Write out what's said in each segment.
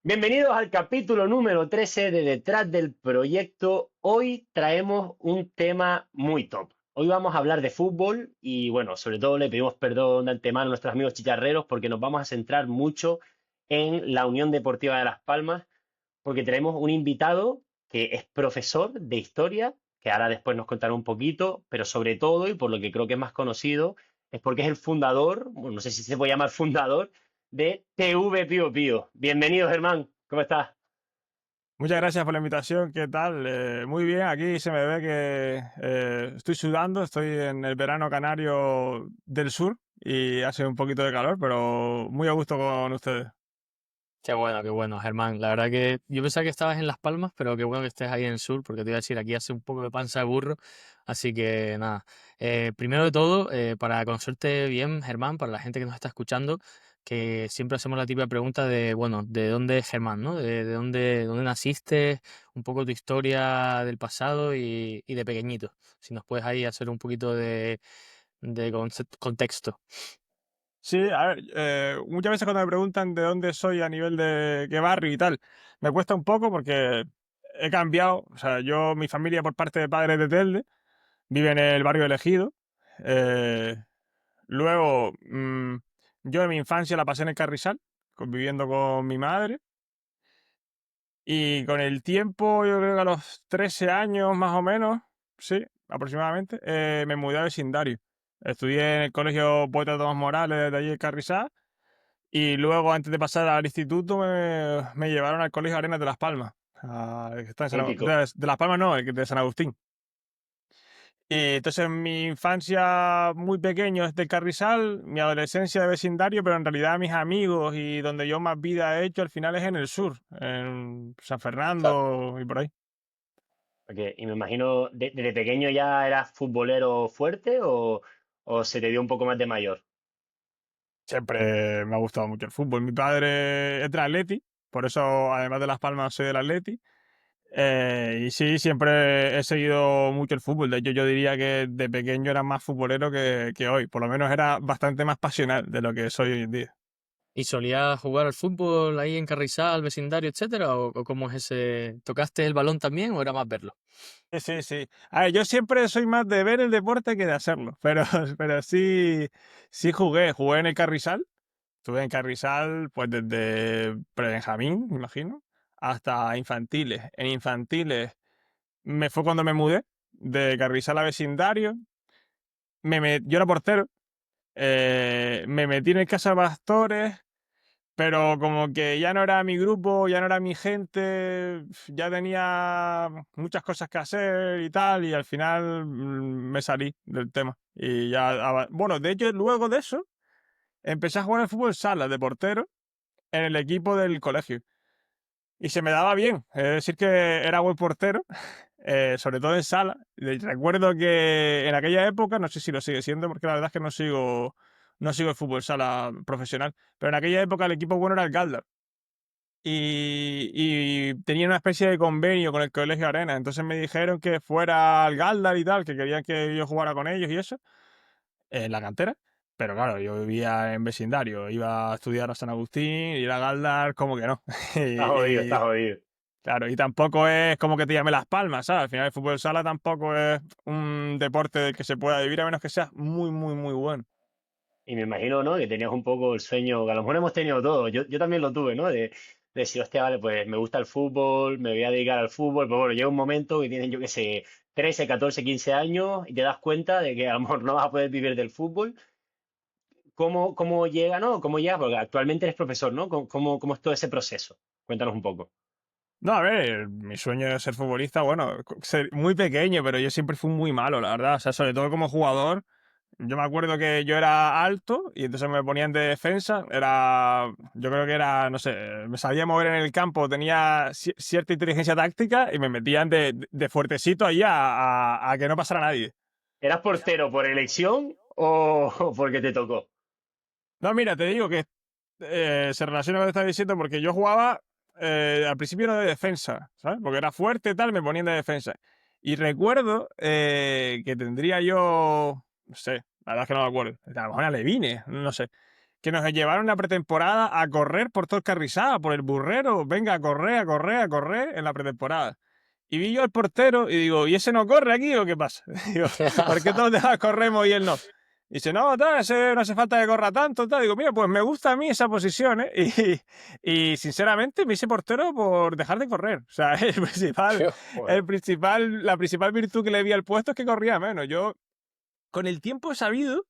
Bienvenidos al capítulo número 13 de Detrás del Proyecto. Hoy traemos un tema muy top. Hoy vamos a hablar de fútbol y bueno, sobre todo le pedimos perdón de antemano a nuestros amigos chicharreros porque nos vamos a centrar mucho en la Unión Deportiva de Las Palmas porque tenemos un invitado que es profesor de historia, que ahora después nos contará un poquito, pero sobre todo, y por lo que creo que es más conocido, es porque es el fundador, bueno, no sé si se puede llamar fundador, de TV Pío Pío. Bienvenido, Germán, ¿cómo estás? Muchas gracias por la invitación, ¿qué tal? Muy bien, aquí se me ve que estoy sudando, estoy en el verano canario del sur y hace un poquito de calor, pero muy a gusto con ustedes. Qué bueno, Germán. La verdad que yo pensaba que estabas en Las Palmas, pero qué bueno que estés ahí en el sur, porque te iba a decir, aquí hace un poco de panza de burro. Así que nada, primero de todo, para conocerte bien, Germán, para la gente que nos está escuchando, que siempre hacemos la típica pregunta de, bueno, ¿de dónde es Germán, no? De dónde naciste, un poco tu historia del pasado y de pequeñito. Si nos puedes ahí hacer un poquito de contexto. Sí, a ver, muchas veces cuando me preguntan de dónde soy a nivel de qué barrio y tal, me cuesta un poco porque he cambiado, o sea, mi familia por parte de padres de Telde, vive en el barrio elegido. eh, Luego, yo en mi infancia la pasé en el Carrizal, conviviendo con mi madre. Y con el tiempo, yo creo que a los 13 años más o menos, sí, aproximadamente, me mudé a vecindario. Estudié en el colegio Poeta Tomás Morales de allí en Carrizal. Y luego, antes de pasar al instituto, me llevaron al colegio Arenas de Las Palmas. Que está en Mítico. de Las Palmas no, el de San Agustín. Y entonces mi infancia muy pequeño es del Carrizal, mi adolescencia de vecindario, pero en realidad mis amigos y donde yo más vida he hecho al final es en el sur, en San O sea, Fernando y por ahí. y me imagino, ¿desde pequeño ya eras futbolero fuerte o se te dio un poco más de mayor? Siempre me ha gustado mucho el fútbol. Mi padre es del Atleti, por eso además de Las Palmas soy del Atleti. Y sí, siempre he seguido mucho el fútbol. De hecho, yo diría que de pequeño era más futbolero que hoy. Por lo menos era bastante más pasional de lo que soy hoy en día. ¿Y solías jugar al fútbol ahí en Carrizal, vecindario, etcétera? ¿O cómo es ese? ¿Tocaste el balón también o era más verlo? Sí, sí, sí. A ver, yo siempre soy más de ver el deporte que de hacerlo, pero, pero sí, sí jugué en el Carrizal. Estuve en Carrizal pues desde prebenjamín, me imagino, hasta infantiles. En infantiles me fue cuando me mudé de Carrizal a vecindario. Yo era portero, me metí en el Casa Pastores, pero como que ya no era mi grupo, ya no era mi gente, ya tenía muchas cosas que hacer y tal, y al final me salí del tema. Y ya, bueno, de hecho, luego de eso, empecé a jugar al fútbol sala de portero en el equipo del colegio. Y se me daba bien, es decir, que era buen portero, sobre todo en sala. Recuerdo que en aquella época, no sé si lo sigue siendo, porque la verdad es que no sigo el fútbol sala profesional, pero en aquella época el equipo bueno era el Galdar. Y tenía una especie de convenio con el Colegio Arena. Entonces me dijeron que fuera al Galdar y tal, que querían que yo jugara con ellos y eso, en la cantera. Pero claro, yo vivía en vecindario, iba a estudiar a San Agustín, ir a Galdar, como que no. Estás jodido, y, estás y, jodido. claro, y tampoco es como que te llame Las Palmas, ¿sabes? Al final el fútbol sala tampoco es un deporte del que se pueda vivir a menos que sea muy, muy, muy bueno. Y me imagino, ¿no? Que tenías un poco el sueño, que a lo mejor hemos tenido todos, yo también lo tuve, ¿no? De decir, hostia, vale, pues me gusta el fútbol, me voy a dedicar al fútbol, pero bueno, llega un momento que tienes, yo qué sé, 13 14 15 años y te das cuenta de que a lo mejor no vas a poder vivir del fútbol. ¿Cómo llega, no? ¿Cómo llega? Porque actualmente eres profesor, ¿no? ¿Cómo es todo ese proceso? Cuéntanos un poco. No, a ver, mi sueño de ser futbolista, bueno, ser muy pequeño, pero yo siempre fui muy malo, la verdad. O sea, sobre todo como jugador. Yo me acuerdo que yo era alto y entonces me ponían de defensa. Yo creo que era, no sé, me sabía mover en el campo, tenía cierta inteligencia táctica y me metían de fuertecito ahí a que no pasara nadie. ¿Eras portero por elección o porque te tocó? No, mira, te digo que se relaciona con lo que estás diciendo porque yo jugaba al principio era de defensa, ¿sabes? Porque era fuerte y tal, me ponían de defensa. Y recuerdo que tendría yo, no sé, la verdad es que no me acuerdo, a lo mejor era Levine, no sé, que nos llevaron en la pretemporada a correr por todo el Carrizal, por el Burrero, venga a correr, a correr, a correr en la pretemporada. Y vi yo al portero y digo, ¿y ese no corre aquí o qué pasa? Digo, ¿por qué todos los demás corremos y él no? Y dice, no, tal, ese no hace falta que corra tanto, tal. Digo, mira, pues me gusta a mí esa posición, ¿eh? Y sinceramente me hice portero por dejar de correr. O sea, Qué bueno. la principal virtud que le vi al puesto es que corría menos. Yo, con el tiempo he sabido,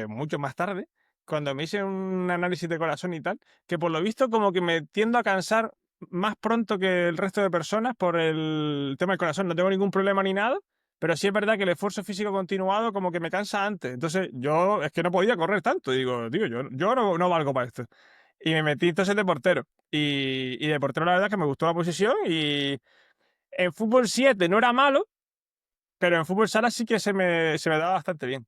mucho más tarde, cuando me hice un análisis de corazón y tal, que por lo visto como que me tiendo a cansar más pronto que el resto de personas por el tema del corazón. No tengo ningún problema ni nada, pero sí es verdad que el esfuerzo físico continuado como que me cansa antes. Entonces yo es que no podía correr tanto. Y digo, tío, yo no valgo para esto. Y me metí entonces de portero. Y de portero la verdad es que me gustó la posición y en fútbol 7 no era malo, pero en fútbol sala sí que se me daba bastante bien.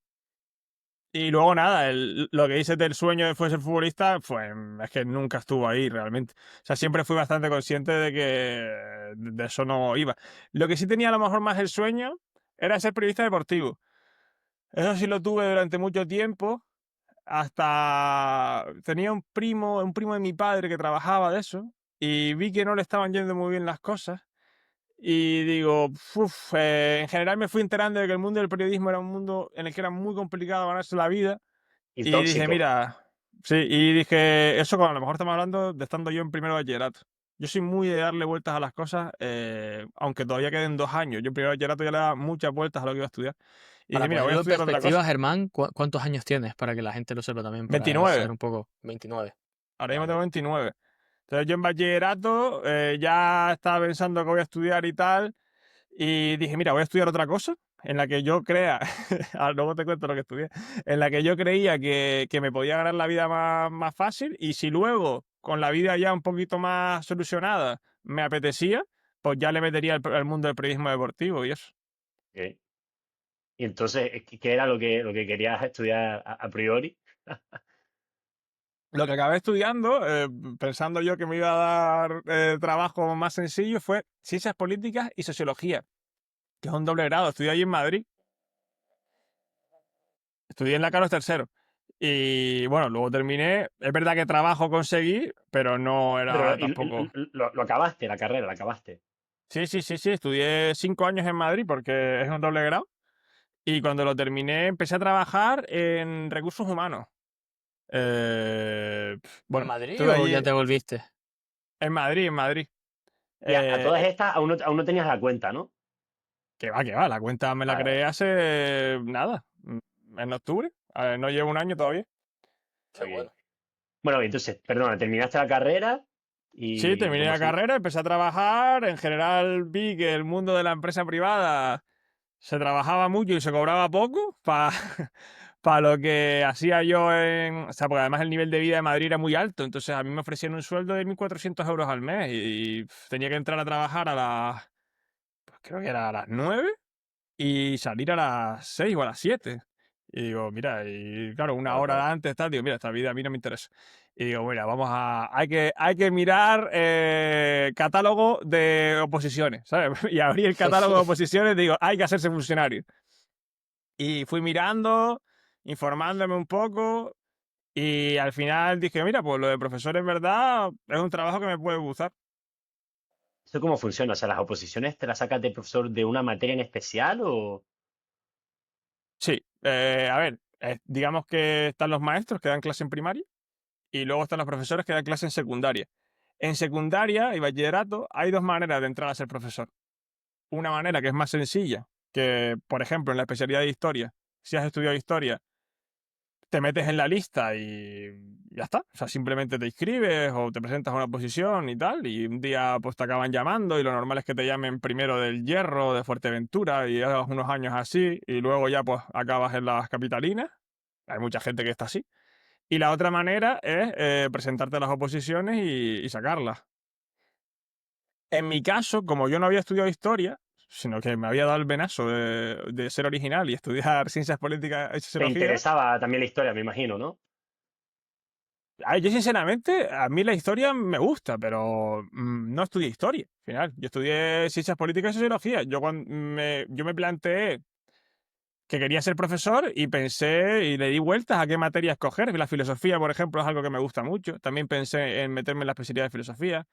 Y luego nada, lo que dices del sueño de ser futbolista, pues es que nunca estuvo ahí realmente. O sea, siempre fui bastante consciente de que de eso no iba. Lo que sí tenía a lo mejor más el sueño era ser periodista deportivo. Eso sí lo tuve durante mucho tiempo, hasta tenía un primo de mi padre que trabajaba de eso, y vi que no le estaban yendo muy bien las cosas. Y digo, "Uf", en general me fui enterando de que el mundo del periodismo era un mundo en el que era muy complicado ganarse la vida. Y Y dije, tóxico. mira, sí, y dije, eso a lo mejor estamos hablando de estando yo en primero de bachillerato. Yo soy muy de darle vueltas a las cosas, aunque todavía queden 2 años. Yo en primero de bachillerato ya le daba muchas vueltas a lo que iba a estudiar. Y dije, Para mira, voy a ponerlo en estudiar otra perspectiva, cosa. Germán, ¿cuántos años tienes? Para que la gente lo sepa también, para 29. saber un poco. 29. Ahora mismo tengo Vale. 29. Entonces yo en bachillerato ya estaba pensando que voy a estudiar y tal. Y dije, mira, voy a estudiar otra cosa en la que yo crea, luego te cuento lo que estudié, en la que yo creía que me podía ganar la vida más fácil y si luego, con la vida ya un poquito más solucionada, me apetecía, pues ya le metería al mundo del periodismo deportivo y eso. Ok. Y entonces, ¿qué era lo que querías estudiar a priori? Lo que acabé estudiando, pensando yo que me iba a dar trabajo más sencillo, fue Ciencias Políticas y Sociología, que es un doble grado. Estudié allí en Madrid. Estudié en la Carlos III. Y bueno, luego terminé. Es verdad que trabajo conseguí, pero no Pero era tampoco. lo acabaste, la carrera, la acabaste. Sí, sí, sí, sí. Estudié 5 años en Madrid porque es un doble grado. Y cuando lo terminé, empecé a trabajar en recursos humanos. ¿En Bueno, Madrid estuve o ya allí te volviste? en Madrid, en Madrid. Y a todas Eh, estas aún no tenías la cuenta, ¿no? que va. La cuenta me la Vale, creé vale. hace nada. En octubre. A ver, no llevo un año todavía. Qué Ok. bueno. Bueno, entonces, perdona, terminaste la carrera Sí, y terminé ¿cómo la se dice? carrera, empecé a trabajar. En general vi que el mundo de la empresa privada se trabajaba mucho y se cobraba poco para lo que hacía yo o sea, porque además el nivel de vida de Madrid era muy alto, entonces a mí me ofrecían un sueldo de 1.400 euros al mes y tenía que entrar a trabajar pues creo que era a las 9 y salir a las 6 o a las 7. Y digo, mira, y claro, una Claro, claro. hora antes, tal, digo, mira, esta vida a mí no me interesa. Y digo, mira, hay que mirar catálogo de oposiciones, ¿sabes? Y abrí el catálogo de oposiciones, digo, hay que hacerse funcionario. Y fui mirando, informándome un poco, y al final dije, mira, pues lo de profesor en verdad es un trabajo que me puede gustar. ¿Eso cómo funciona? O sea, ¿las oposiciones te las sacas de profesor de una materia en especial o...? Sí, a ver, digamos que están los maestros que dan clase en primaria, y luego están los profesores que dan clase en secundaria. En secundaria y bachillerato hay dos maneras de entrar a ser profesor. Una manera que es más sencilla, que por ejemplo en la especialidad de historia, si has estudiado historia, te metes en la lista y ya está. O sea, simplemente te inscribes o te presentas a una posición y tal, y un día pues te acaban llamando y lo normal es que te llamen primero del Hierro, de Fuerteventura y hagas unos años así y luego ya pues acabas en las capitalinas. Hay mucha gente que está así. Y la otra manera es presentarte a las oposiciones y sacarlas. En mi caso, como yo no había estudiado historia, sino que me había dado el venazo de ser original y estudiar ciencias políticas y Te sociología, interesaba también la historia, me imagino, ¿no? yo sinceramente, a mí la historia me gusta, pero no estudié historia, al final. Yo estudié ciencias políticas y sociología. Yo me planteé que quería ser profesor y pensé y le di vueltas a qué materia escoger. La filosofía, por ejemplo, es algo que me gusta mucho. También pensé en meterme en la especialidad de filosofía.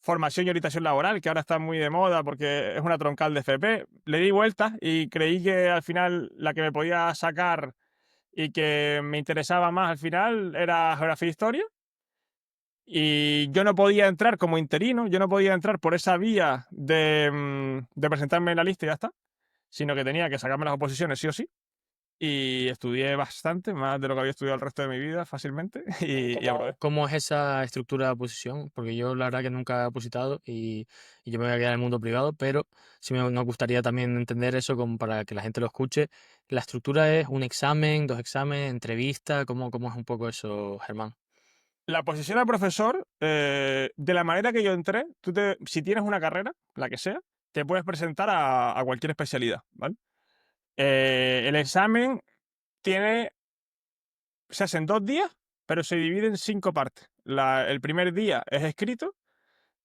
Formación y orientación laboral, que ahora está muy de moda porque es una troncal de FP. Le di vueltas y creí que al final la que me podía sacar y que me interesaba más al final era geografía e historia. Y yo no podía entrar como interino, yo no podía entrar por esa vía de presentarme en la lista y ya está, sino que tenía que sacarme las oposiciones sí o sí. Y estudié bastante, más de lo que había estudiado el resto de mi vida fácilmente, y aprobé. ¿Cómo es esa estructura de posición? Porque yo la verdad que nunca he opositado y yo me voy a quedar en el mundo privado, pero sí nos gustaría también entender eso como para que la gente lo escuche. ¿La estructura es un examen, dos exámenes, entrevista? ¿Cómo es un poco eso, Germán? La posición de profesor, de la manera que yo entré, si tienes una carrera, la que sea, te puedes presentar a cualquier especialidad, ¿vale? El examen tiene, se hace en 2 días, pero se divide en 5 partes. El primer día es escrito,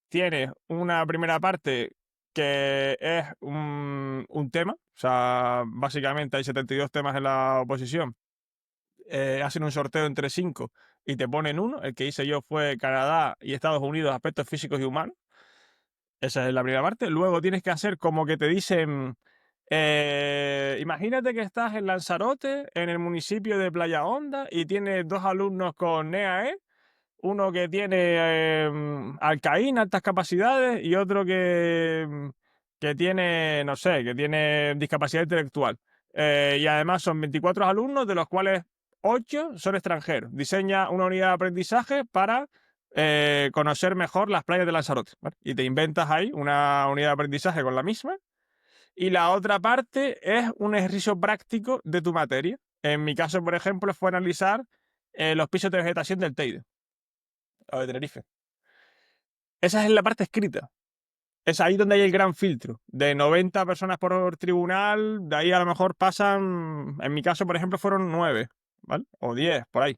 tienes una primera parte que es un tema, o sea, básicamente hay 72 temas en la oposición, hacen un sorteo entre 5 y te ponen uno. El que hice yo fue Canadá y Estados Unidos, aspectos físicos y humanos. Esa es la primera parte. Luego tienes que hacer como que te dicen, imagínate que estás en Lanzarote, en el municipio de Playa Honda, y tienes 2 alumnos con EAE, uno que tiene Alcaín, altas capacidades, y otro que tiene, no sé, que tiene discapacidad intelectual. Y además son 24 alumnos, de los cuales 8 son extranjeros. Diseña una unidad de aprendizaje para conocer mejor las playas de Lanzarote, ¿vale? Y te inventas ahí una unidad de aprendizaje con la misma. Y la otra parte es un ejercicio práctico de tu materia. En mi caso, por ejemplo, fue analizar los pisos de vegetación del Teide o de Tenerife. Esa es la parte escrita. Es ahí donde hay el gran filtro. De 90 personas por tribunal, de ahí a lo mejor pasan, en mi caso, por ejemplo, fueron 9, ¿vale? O 10, por ahí.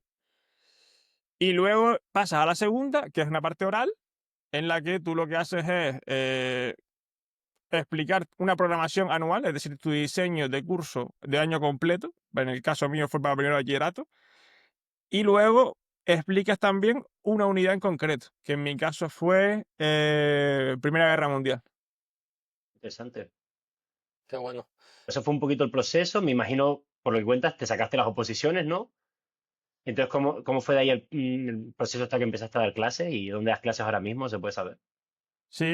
Y luego pasas a la segunda, que es una parte oral, en la que tú lo que haces es explicar una programación anual, es decir, tu diseño de curso de año completo. En el caso mío fue para primero bachillerato. Y luego explicas también una unidad en concreto, que en mi caso fue Primera Guerra Mundial. Interesante. Qué bueno. Eso fue un poquito el proceso. Me imagino, por lo que cuentas, te sacaste las oposiciones, ¿no? Entonces, ¿cómo fue de ahí el proceso hasta que empezaste a dar clases y dónde das clases ahora mismo? ¿Se puede saber? Sí,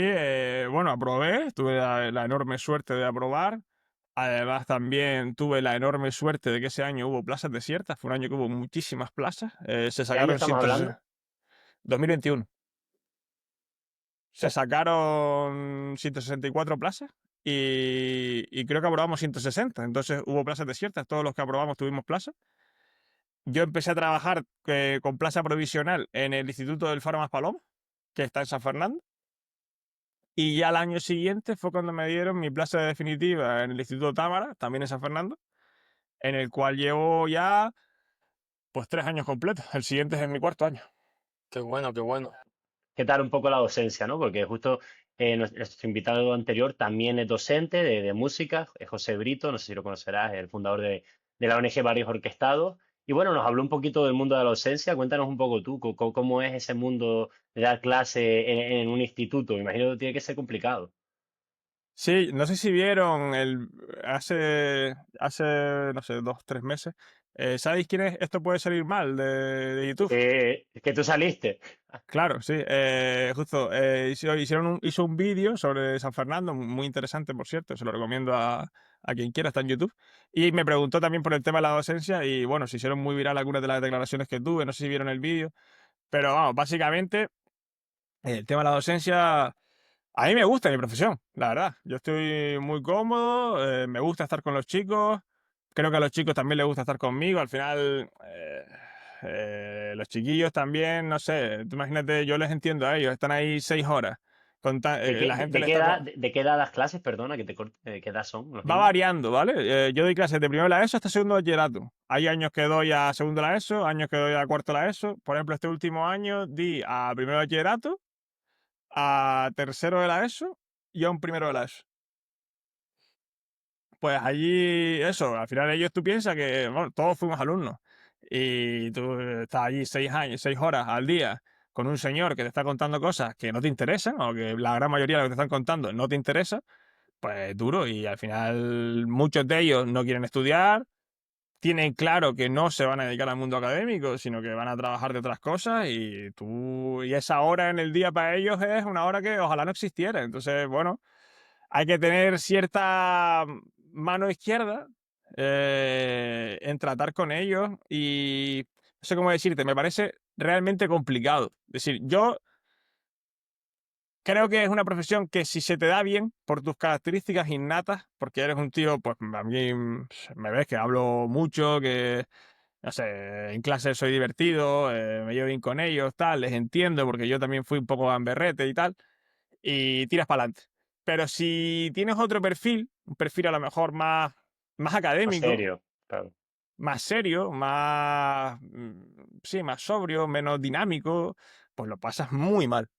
bueno, aprobé, tuve la enorme suerte de aprobar. Además, también tuve la enorme suerte de que ese año hubo plazas desiertas. Fue un año que hubo muchísimas plazas. Se ¿Qué año sacaron estamos hablando? 2021. Se Oh, sacaron 164 plazas y creo que aprobamos 160. Entonces hubo plazas desiertas. Todos los que aprobamos tuvimos plazas. Yo empecé a trabajar con plaza provisional en el Instituto del Faro Maspalomas, que está en San Fernando. Y ya al año siguiente fue cuando me dieron mi plaza definitiva en el Instituto Támara, también en San Fernando, en el cual llevo ya pues 3 años completos. El siguiente es en mi cuarto año. Qué bueno, qué bueno. ¿qué tal un poco la docencia, ¿no? Porque justo nuestro invitado anterior también es docente de música, es José Brito, no sé si lo conocerás, es el fundador de la ONG Varios Orquestados. Y bueno, nos habló un poquito del mundo de la docencia. Cuéntanos un poco tú, cómo es ese mundo de dar clase en un instituto. Me imagino que tiene que ser complicado. Sí, no sé si vieron hace, no sé, 2, 3 meses. ¿Sabéis quién es? Esto puede salir mal de YouTube. Que tú saliste. Claro, sí. Justo, hizo un vídeo sobre San Fernando, muy interesante, por cierto, se lo recomiendo a quien quiera, está en YouTube. Y me preguntó también por el tema de la docencia y bueno, se hicieron muy viral algunas de las declaraciones que tuve, no sé si vieron el vídeo, pero vamos, básicamente el tema de la docencia, a mí me gusta mi profesión, la verdad. Yo estoy muy cómodo, me gusta estar con los chicos, creo que a los chicos también les gusta estar conmigo, al final los chiquillos también, no sé, tú imagínate, yo les entiendo a ellos, están ahí 6 horas, ¿De qué, la gente de le qué está... edad, de qué edad das clases? Perdona, que te corte. ¿De qué edad son los Va niños? variando, ¿vale? Yo doy clases de primero de la ESO hasta segundo de bachillerato. Hay años que doy a segundo de la ESO, años que doy a cuarto de la ESO. Por ejemplo, este último año di a primero de bachillerato, a tercero de la ESO y a un primero de la ESO. pues allí, eso, al final ellos tú piensas que, bueno, todos fuimos alumnos y tú estás allí 6 años, 6 horas al día con un señor que te está contando cosas que no te interesan o que la gran mayoría de lo que te están contando no te interesa, pues duro y al final muchos de ellos no quieren estudiar, tienen claro que no se van a dedicar al mundo académico, sino que van a trabajar de otras cosas y esa hora en el día para ellos es una hora que ojalá no existiera. Entonces, bueno, hay que tener cierta mano izquierda en tratar con ellos y no sé cómo decirte, me parece realmente complicado. Es decir, yo creo que es una profesión que si se te da bien por tus características innatas, porque eres un tío, pues a mí me ves que hablo mucho, que no sé, en clase soy divertido, me llevo bien con ellos, tal, les entiendo, porque yo también fui un poco gamberrete y tal, y tiras para adelante. Pero si tienes otro perfil, un perfil a lo mejor más Más académico, serio, claro. más serio, más, sí, más sobrio, menos dinámico, pues lo pasas muy mal,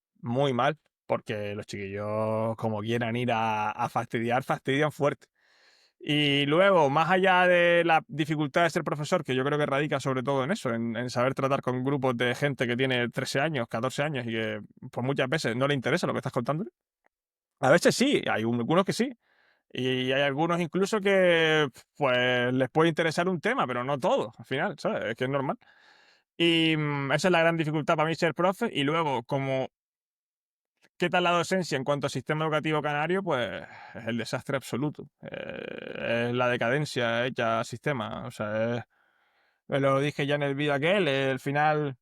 porque los chiquillos, como quieran ir a fastidiar, fastidian fuerte. Y luego, más allá de la dificultad de ser profesor, que yo creo que radica sobre todo en eso, en saber tratar con grupos de gente que tiene 13 años, 14 años y que pues muchas veces no le interesa lo que estás contando. A veces sí, hay algunos que sí. Y hay algunos incluso que pues les puede interesar un tema, pero no todos, al final, ¿sabes? Es que es normal. Y esa es la gran dificultad para mí ser profe. Y luego, como ¿qué tal la docencia en cuanto al sistema educativo canario? Pues es el desastre absoluto. Es la decadencia hecha sistema. O sea, me lo dije ya en el vídeo aquel, al final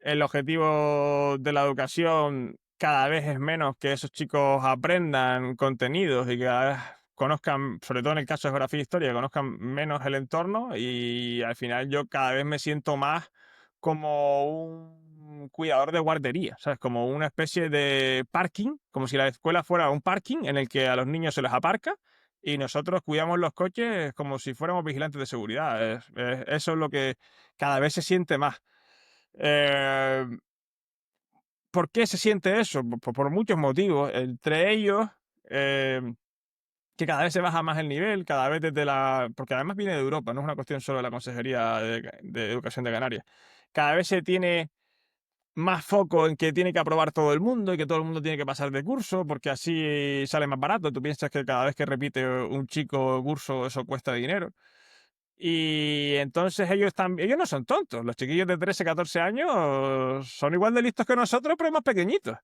el objetivo de la educación cada vez es menos que esos chicos aprendan contenidos y que cada vez conozcan, sobre todo en el caso de geografía e historia, conozcan menos el entorno y al final yo cada vez me siento más como un cuidador de guardería, ¿sabes? Como una especie de parking, como si la escuela fuera un parking en el que a los niños se les aparca y nosotros cuidamos los coches como si fuéramos vigilantes de seguridad. Eso es lo que cada vez se siente más. Eh, ¿Por qué se siente eso? Por muchos motivos, entre ellos eh, que cada vez se baja más el nivel, cada vez desde la... porque además viene de Europa, no es una cuestión solo de la Consejería de Educación de Canarias. Cada vez se tiene más foco en que tiene que aprobar todo el mundo y que todo el mundo tiene que pasar de curso, porque así sale más barato. Tú piensas que cada vez que repite un chico curso eso cuesta dinero. Y entonces ellos no son tontos. Los chiquillos de 13, 14 años son igual de listos que nosotros, pero más pequeñitos.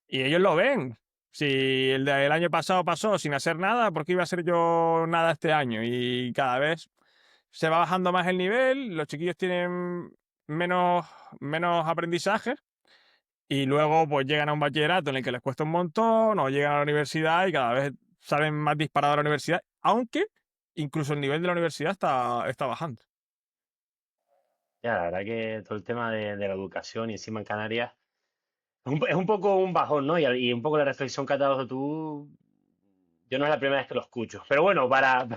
Y ellos lo ven. Si el año pasado pasó sin hacer nada, ¿por qué iba a hacer yo nada este año? Y cada vez se va bajando más el nivel, los chiquillos tienen menos, menos aprendizaje y luego pues llegan a un bachillerato en el que les cuesta un montón o llegan a la universidad y cada vez salen más disparados a la universidad, aunque incluso el nivel de la universidad está bajando. Ya, la verdad que todo el tema de la educación y encima en Canarias es un poco un bajón, ¿no? Y un poco la reflexión que has dado tú, yo no es la primera vez que lo escucho. Pero bueno, para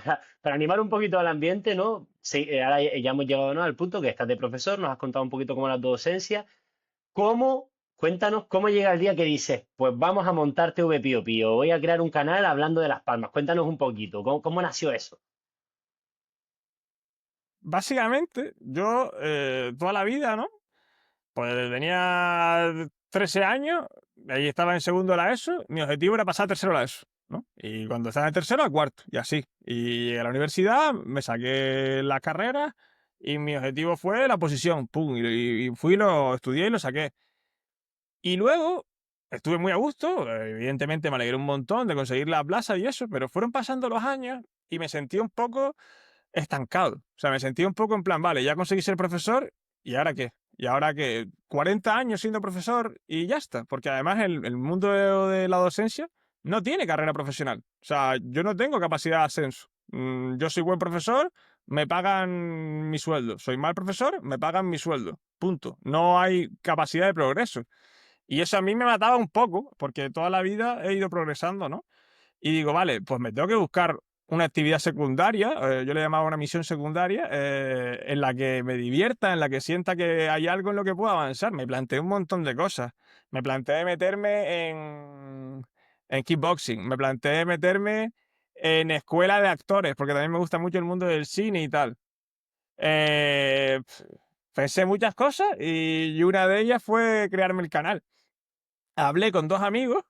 animar un poquito al ambiente, ¿no? Sí, ahora ya hemos llegado, ¿no?, al punto que estás de profesor, nos has contado un poquito cómo es la docencia. Cuéntanos cómo llega el día que dices, pues vamos a montar TV Pío Pío, voy a crear un canal hablando de Las Palmas. Cuéntanos un poquito, ¿cómo nació eso? Básicamente, yo toda la vida, ¿no? Pues tenía 13 años, ahí estaba en segundo de la ESO, mi objetivo era pasar a tercero de la ESO, ¿no? Y cuando estaba en tercero, a cuarto, y así. Y a la universidad me saqué la carrera y mi objetivo fue la posición, pum, y fui, lo estudié y lo saqué. Y luego estuve muy a gusto, evidentemente me alegré un montón de conseguir la plaza y eso, pero fueron pasando los años y me sentí un poco estancado. O sea, me sentí un poco en plan, vale, ya conseguí ser profesor, ¿y ahora qué? Y ahora que 40 años siendo profesor y ya está. Porque además el mundo de la docencia no tiene carrera profesional. O sea, yo no tengo capacidad de ascenso. Yo soy buen profesor, me pagan mi sueldo. Soy mal profesor, me pagan mi sueldo. Punto. No hay capacidad de progreso. Y eso a mí me mataba un poco, porque toda la vida he ido progresando, ¿no? Y digo, vale, pues me tengo que buscar una actividad secundaria, yo le llamaba una misión secundaria, en la que me divierta, en la que sienta que hay algo en lo que puedo avanzar. Me planteé un montón de cosas. Me planteé meterme en kickboxing, me planteé meterme en escuela de actores, porque también me gusta mucho el mundo del cine y tal. Eh, Pensé muchas cosas y una de ellas fue crearme el canal. Hablé con 2 amigos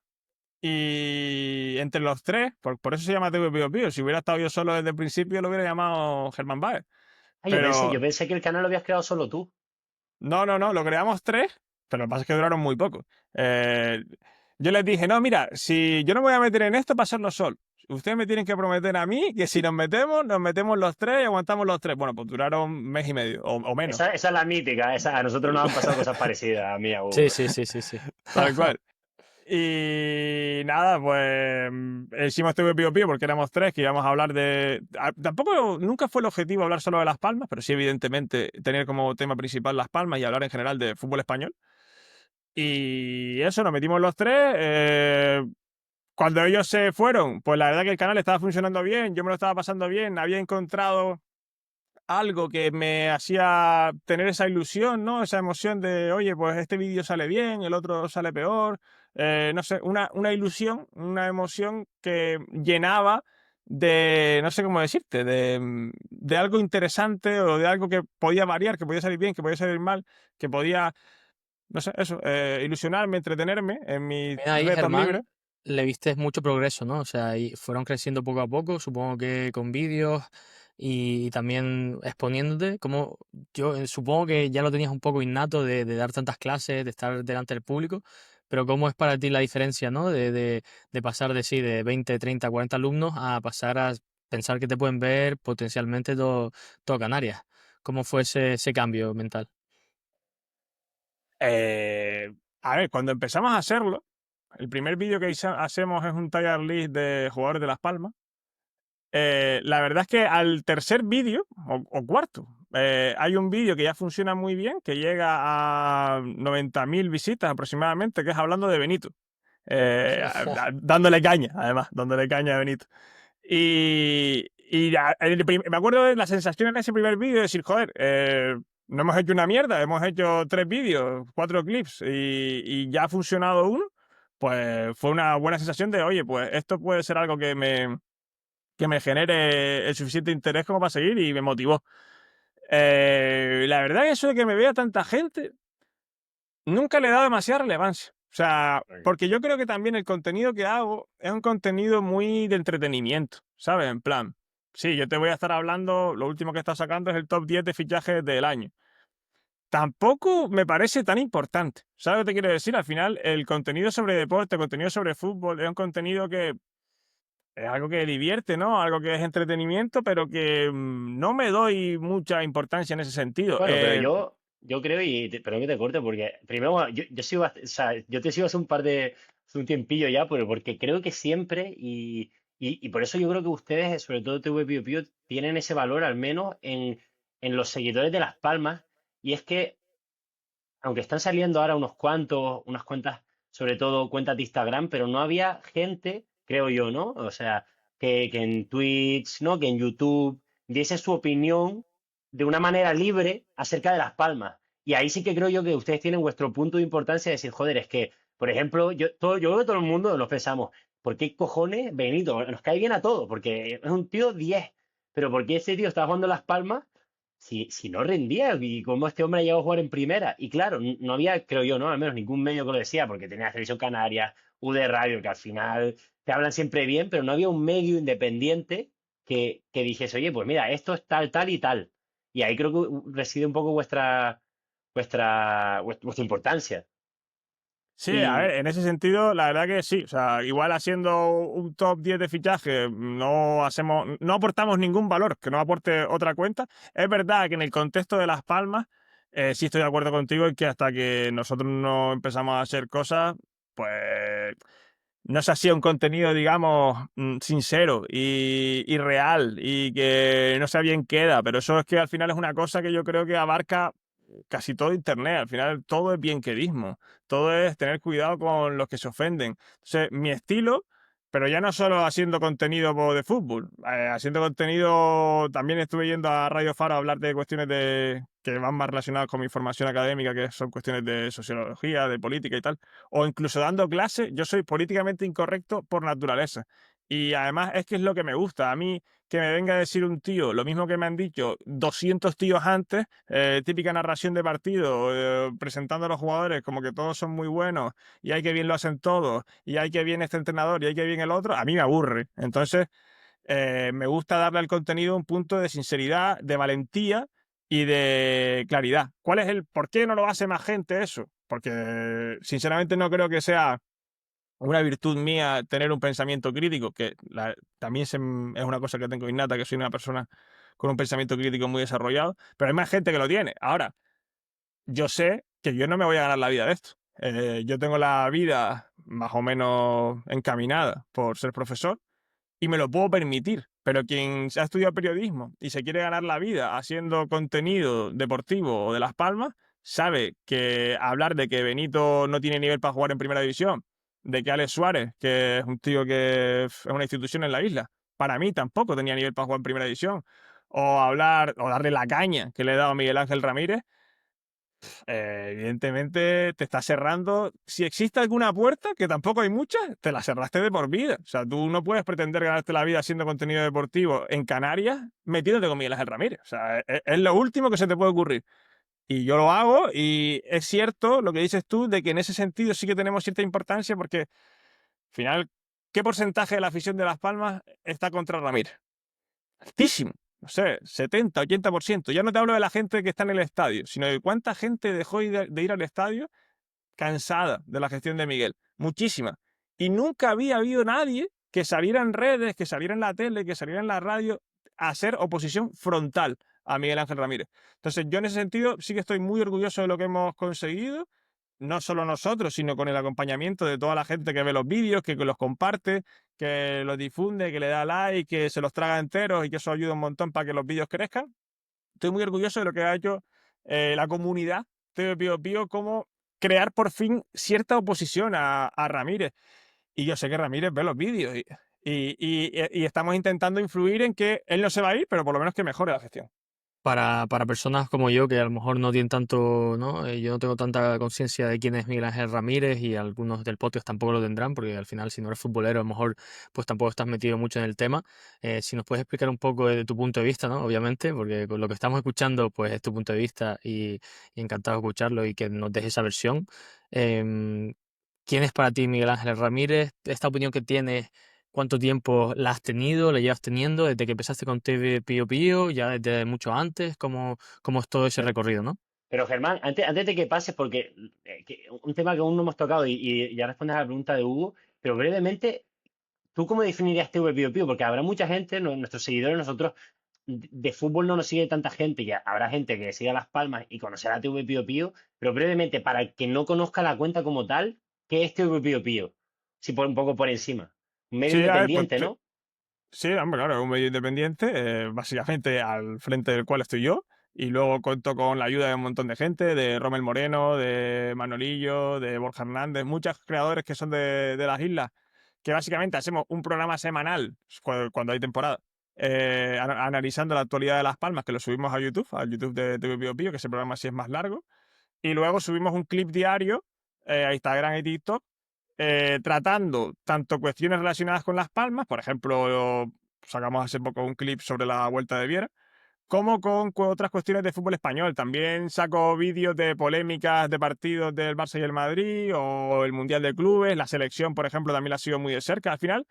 y entre los tres, por eso se llama TV Pío Pío. Si hubiera estado yo solo desde el principio, lo hubiera llamado Germán Baez. Ah, yo Pero pensé que el canal lo habías creado solo tú. no, lo creamos tres, pero lo que pasa es que duraron muy poco. Eh, yo les dije, no, mira, si yo no me voy a meter en esto para hacerlo solo. Ustedes me tienen que prometer a mí que si nos metemos los tres y aguantamos los tres. Bueno, pues duraron mes y medio o menos. Esa es la mítica, a nosotros nos han pasado cosas parecidas, a mí y a Sí, Hugo. sí, sí, sí, sí. Tal cual. Y nada, pues hicimos TV Pío Pío porque éramos tres que íbamos a hablar de... Tampoco, nunca fue el objetivo hablar solo de Las Palmas, pero sí evidentemente tener como tema principal Las Palmas y hablar en general de fútbol español. Y eso, nos metimos los tres. Cuando ellos se fueron, pues la verdad que el canal estaba funcionando bien, yo me lo estaba pasando bien, había encontrado algo que me hacía tener esa ilusión, ¿no? Esa emoción de, oye, pues este vídeo sale bien, el otro sale peor. No sé, una ilusión, una emoción que llenaba de, no sé cómo decirte, de algo interesante o de algo que podía variar, que podía salir bien, que podía salir mal, que podía, no sé, eso, ilusionarme, entretenerme en mis También ahí, retos Germán, libres. le viste mucho progreso, ¿no? O sea, y fueron creciendo poco a poco, supongo que con vídeos y también exponiéndote. Como yo supongo que ya lo tenías un poco innato de dar tantas clases, de estar delante del público, pero ¿cómo es para ti la diferencia, ¿no? De pasar de sí, de 20, 30, 40 alumnos a pasar a pensar que te pueden ver potencialmente todo Canarias? ¿Cómo fue ese cambio mental? Eh, a ver, cuando empezamos a hacerlo, el primer vídeo que hacemos es un tier list de jugadores de Las Palmas. La verdad es que al tercer vídeo, o cuarto, hay un vídeo que ya funciona muy bien, que llega a 90.000 visitas aproximadamente, que es hablando de Benito. Dándole caña, además, dándole caña a Benito. Me acuerdo de la sensación en ese primer vídeo de decir, joder, no hemos hecho una mierda, hemos hecho 3 vídeos, 4 clips y ya ha funcionado uno. Pues fue una buena sensación de, oye, pues esto puede ser algo que me genere el suficiente interés como para seguir y me motivó. La verdad es eso de que me vea tanta gente, nunca le he dado demasiada relevancia. O sea, porque yo creo que también el contenido que hago es un contenido muy de entretenimiento, ¿sabes? En plan, sí, yo te voy a estar hablando, lo último que está sacando es el top 10 de fichajes del año. Tampoco me parece tan importante. ¿Sabes lo que te quiero decir? Al final, el contenido sobre deporte, el contenido sobre fútbol, es un contenido que es algo que divierte, ¿no? Algo que es entretenimiento, pero que no me doy mucha importancia en ese sentido. Bueno, pero yo creo, perdón que te corte, porque primero, bueno, yo sigo, o sea, yo te sigo hace un tiempillo ya, pero porque creo que siempre, y por eso yo creo que ustedes, sobre todo TV Pío Pío, tienen ese valor al menos en los seguidores de Las Palmas, y es que aunque están saliendo ahora unas cuantas, sobre todo cuentas de Instagram, pero no había gente, creo yo, ¿no? O sea, que en Twitch, ¿no? Que en YouTube diese su opinión de una manera libre acerca de Las Palmas. Y ahí sí que creo yo que ustedes tienen vuestro punto de importancia de decir, joder, es que, por ejemplo, yo creo que todo el mundo nos pensamos, ¿por qué cojones Benito? Nos cae bien a todos, porque es un tío 10, pero ¿por qué ese tío está jugando Las Palmas si no rendía y cómo este hombre llegó a jugar en primera? Y claro, no había, creo yo, ¿no? Al menos ningún medio que lo decía, porque tenía Televisión Canaria, UD Radio, que al final te hablan siempre bien, pero no había un medio independiente que dijese, oye, pues mira, esto es tal, tal y tal. Y ahí creo que reside un poco vuestra importancia. Sí, a ver, Y en ese sentido, la verdad que sí. O sea, igual haciendo un top 10 de fichaje, no aportamos ningún valor que no aporte otra cuenta. Es verdad que en el contexto de Las Palmas, sí estoy de acuerdo contigo en que hasta que nosotros no empezamos a hacer cosas, pues no se hacía un contenido, digamos, sincero y real y que no sé bien queda, pero eso es que al final es una cosa que yo creo que abarca casi todo Internet. Al final todo es bienquedismo, todo es tener cuidado con los que se ofenden. Entonces, mi estilo, pero ya no solo haciendo contenido de fútbol, haciendo contenido, también estuve yendo a Radio Faro a hablar de cuestiones que van más relacionadas con mi formación académica, que son cuestiones de sociología, de política y tal, o incluso dando clases. Yo soy políticamente incorrecto por naturaleza. Y además es que es lo que me gusta. A mí que me venga a decir un tío lo mismo que me han dicho 200 tíos antes, típica narración de partido, presentando a los jugadores como que todos son muy buenos y hay que bien lo hacen todos y hay que bien este entrenador y hay que bien el otro, a mí me aburre. Entonces, me gusta darle al contenido un punto de sinceridad, de valentía y de claridad. ¿Cuál es el por qué no lo hace más gente eso? Porque sinceramente no creo que sea una virtud mía tener un pensamiento crítico, que también es una cosa que tengo innata, que soy una persona con un pensamiento crítico muy desarrollado, pero hay más gente que lo tiene. Ahora, yo sé que yo no me voy a ganar la vida de esto. Yo tengo la vida más o menos encaminada por ser profesor y me lo puedo permitir. Pero quien ha estudiado periodismo y se quiere ganar la vida haciendo contenido deportivo o de Las Palmas, sabe que hablar de que Benito no tiene nivel para jugar en primera división, de que Alex Suárez, que es un tío que es una institución en la isla, para mí tampoco tenía nivel para jugar en primera división, o hablar o darle la caña que le he dado a Miguel Ángel Ramírez, evidentemente te está cerrando. Si existe alguna puerta, que tampoco hay muchas, te la cerraste de por vida. O sea, tú no puedes pretender ganarte la vida haciendo contenido deportivo en Canarias metiéndote con Miguel Ángel Ramírez. O sea, es lo último que se te puede ocurrir. Y yo lo hago y es cierto lo que dices tú de que en ese sentido sí que tenemos cierta importancia porque al final, ¿qué porcentaje de la afición de Las Palmas está contra Ramírez? Altísimo. No sé, 70, 80%. Ya no te hablo de la gente que está en el estadio, sino de cuánta gente dejó de ir al estadio cansada de la gestión de Miguel. Muchísima. Y nunca había habido nadie que saliera en redes, que saliera en la tele, que saliera en la radio a hacer oposición frontal a Miguel Ángel Ramírez. Entonces, yo en ese sentido sí que estoy muy orgulloso de lo que hemos conseguido, no solo nosotros, sino con el acompañamiento de toda la gente que ve los vídeos, que los comparte, que los difunde, que le da like, que se los traga enteros y que eso ayuda un montón para que los vídeos crezcan. Estoy muy orgulloso de lo que ha hecho la comunidad de Pío Pío, como crear por fin cierta oposición a Ramírez. Y yo sé que Ramírez ve los vídeos y estamos intentando influir en que él no se va a ir, pero por lo menos que mejore la gestión. Para personas como yo, que a lo mejor no tienen tanto, ¿no? Yo no tengo tanta conciencia de quién es Miguel Ángel Ramírez y algunos del podcast tampoco lo tendrán, porque al final si no eres futbolero, a lo mejor pues tampoco estás metido mucho en el tema. Si nos puedes explicar un poco de tu punto de vista, ¿no? Obviamente, porque con lo que estamos escuchando, pues es tu punto de vista y encantado de escucharlo y que nos dejes esa versión. Em, ¿Quién es para ti Miguel Ángel Ramírez? Esta opinión que tienes, ¿cuánto tiempo la has tenido, la llevas teniendo desde que empezaste con TV Pío Pío, ya desde mucho antes? ¿Cómo es todo ese recorrido, no? Pero Germán, antes de que pases, porque un tema que aún no hemos tocado y ya respondes a la pregunta de Hugo, pero brevemente, ¿tú cómo definirías TV Pío Pío? Porque habrá mucha gente, nuestros seguidores, nosotros, de fútbol no nos sigue tanta gente, y habrá gente que siga Las Palmas y conocerá TV Pío Pío, pero brevemente, para el que no conozca la cuenta como tal, ¿qué es TV Pío Pío? Si por un poco por encima. Un medio Sí, a ver, pues independiente, ¿no? sí, hombre, claro, es un medio independiente, básicamente al frente del cual estoy yo, y luego cuento con la ayuda de un montón de gente, de Rommel Moreno, de Manolillo, de Borja Hernández, muchos creadores que son de las islas, que básicamente hacemos un programa semanal cuando hay temporada, analizando la actualidad de Las Palmas, que lo subimos a YouTube, al YouTube de TV Pío Pío, que ese programa sí es más largo, y luego subimos un clip diario a Instagram y TikTok tratando tanto cuestiones relacionadas con Las Palmas, por ejemplo, sacamos hace poco un clip sobre la Vuelta de Viera, como con otras cuestiones de fútbol español. También saco vídeos de polémicas de partidos del Barça y el Madrid, o el Mundial de Clubes, la selección, por ejemplo, también la sigo muy de cerca. Al final,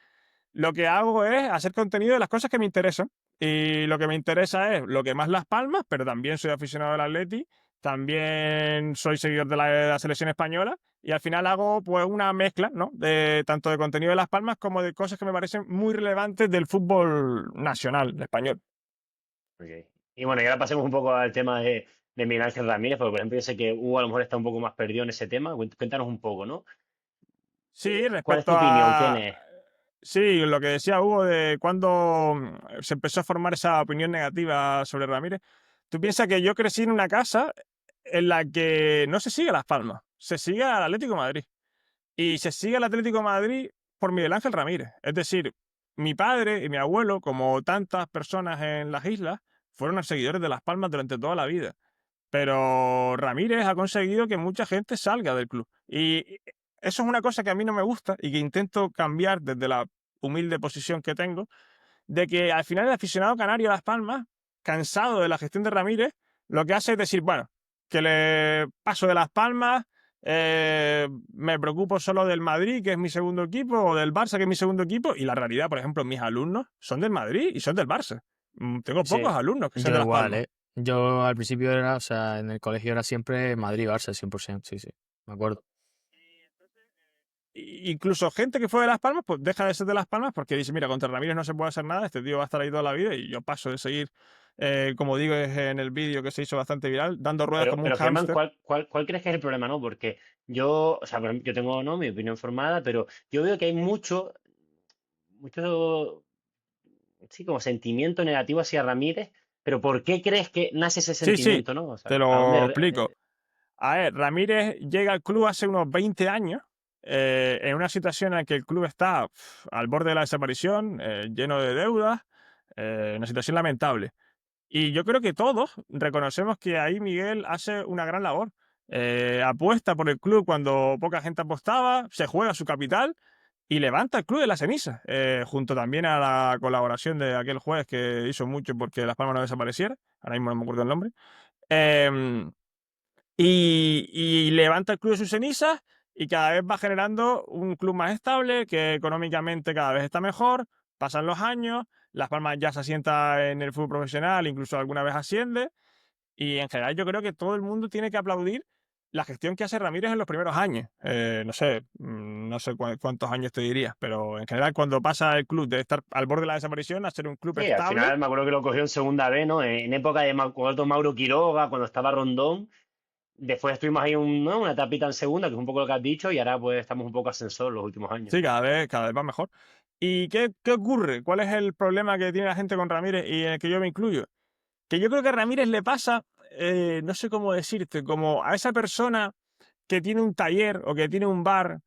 lo que hago es hacer contenido de las cosas que me interesan. Y lo que me interesa es lo que más Las Palmas, pero también soy aficionado del Atleti, también soy seguidor de la selección española y al final hago pues una mezcla, ¿no? De tanto de contenido de Las Palmas como de cosas que me parecen muy relevantes del fútbol nacional español. Ok. Y bueno, y ahora pasemos un poco al tema de Miguel Ángel Ramírez, porque por ejemplo yo sé que Hugo a lo mejor está un poco más perdido en ese tema. Cuéntanos un poco, ¿no? Sí, ¿Cuál es respecto tu opinión? ¿Quién a... es? Sí, lo que decía Hugo de cuando se empezó a formar esa opinión negativa sobre Ramírez. Tú piensas que yo crecí en una casa en la que no se sigue a Las Palmas, se sigue al Atlético de Madrid. Y se sigue al Atlético de Madrid por Miguel Ángel Ramírez. Es decir, mi padre y mi abuelo, como tantas personas en las islas, fueron seguidores de Las Palmas durante toda la vida. Pero Ramírez ha conseguido que mucha gente salga del club. Y eso es una cosa que a mí no me gusta y que intento cambiar desde la humilde posición que tengo, de que al final el aficionado canario a Las Palmas, cansado de la gestión de Ramírez, lo que hace es decir, bueno, que le paso de Las Palmas, me preocupo solo del Madrid, que es mi segundo equipo, o del Barça, que es mi segundo equipo, y la realidad, por ejemplo, mis alumnos son del Madrid y son del Barça. Tengo pocos Sí, alumnos que sean yo de Las igual, Palmas. ¿eh? Yo al principio era, o sea, en el colegio era siempre Madrid-Barça, 100%, sí, sí, me acuerdo. Incluso gente que fue de Las Palmas, pues deja de ser de Las Palmas porque dice, mira, contra Ramírez no se puede hacer nada, este tío va a estar ahí toda la vida y yo paso de seguir, como digo es en el vídeo que se hizo bastante viral, dando ruedas como un Pero Germán, hámster. ¿cuál crees que es el problema, no? Porque yo, o sea, por ejemplo, yo tengo, ¿no?, mi opinión formada, pero yo veo que hay mucho, sí, como sentimiento negativo hacia Ramírez, pero ¿por qué crees que nace ese Sí, sí, sentimiento, no? O sea, te ¿a dónde? lo explico. A ver, Ramírez llega al club hace unos 20 años, en una situación en la que el club está al borde de la desaparición, lleno de deudas, una situación lamentable. Y yo creo que todos reconocemos que ahí Miguel hace una gran labor. Apuesta por el club cuando poca gente apostaba, se juega su capital y levanta el club de la ceniza, junto también a la colaboración de aquel juez que hizo mucho porque Las Palmas no desapareciera, ahora mismo no me acuerdo el nombre. Em, y levanta el club de sus cenizas y cada vez va generando un club más estable, que económicamente cada vez está mejor, pasan los años, Las Palmas ya se asienta en el fútbol profesional, incluso alguna vez asciende, y en general yo creo que todo el mundo tiene que aplaudir la gestión que hace Ramírez en los primeros años. No sé, no sé cuántos años te diría, pero en general cuando pasa el club de estar al borde de la desaparición a ser un club Sí, al estable. final me acuerdo que lo cogió en segunda B, ¿no? En época de Mauro Quiroga, cuando estaba Rondón. Después estuvimos ahí ¿no?, una etapita en segunda, que es un poco lo que has dicho, y ahora pues estamos un poco ascensor los últimos años. Sí, cada vez va mejor. ¿Y qué ocurre? ¿Cuál es el problema que tiene la gente con Ramírez y en el que yo me incluyo? Que yo creo que a Ramírez le pasa, no sé cómo decirte, como a esa persona que tiene un taller o que tiene un bar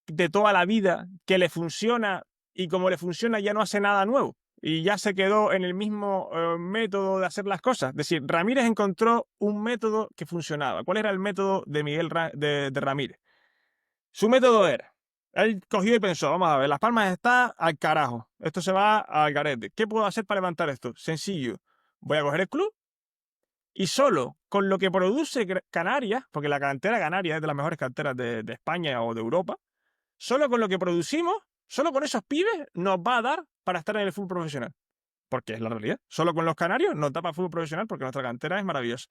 de toda la vida, que le funciona y como le funciona ya no hace nada nuevo y ya se quedó en el mismo método de hacer las cosas. Es decir, Ramírez encontró un método que funcionaba. ¿Cuál era el método de de Ramírez? Su método era, él cogió y pensó, vamos a ver, Las Palmas está al carajo, esto se va al garete. ¿Qué puedo hacer para levantar esto? Sencillo, voy a coger el club y solo con lo que produce Canarias, porque la cantera canaria es de las mejores canteras de España o de Europa, solo con lo que producimos, solo con esos pibes nos va a dar para estar en el fútbol profesional. Porque es la realidad. Solo con los canarios nos da para el fútbol profesional porque nuestra cantera es maravillosa.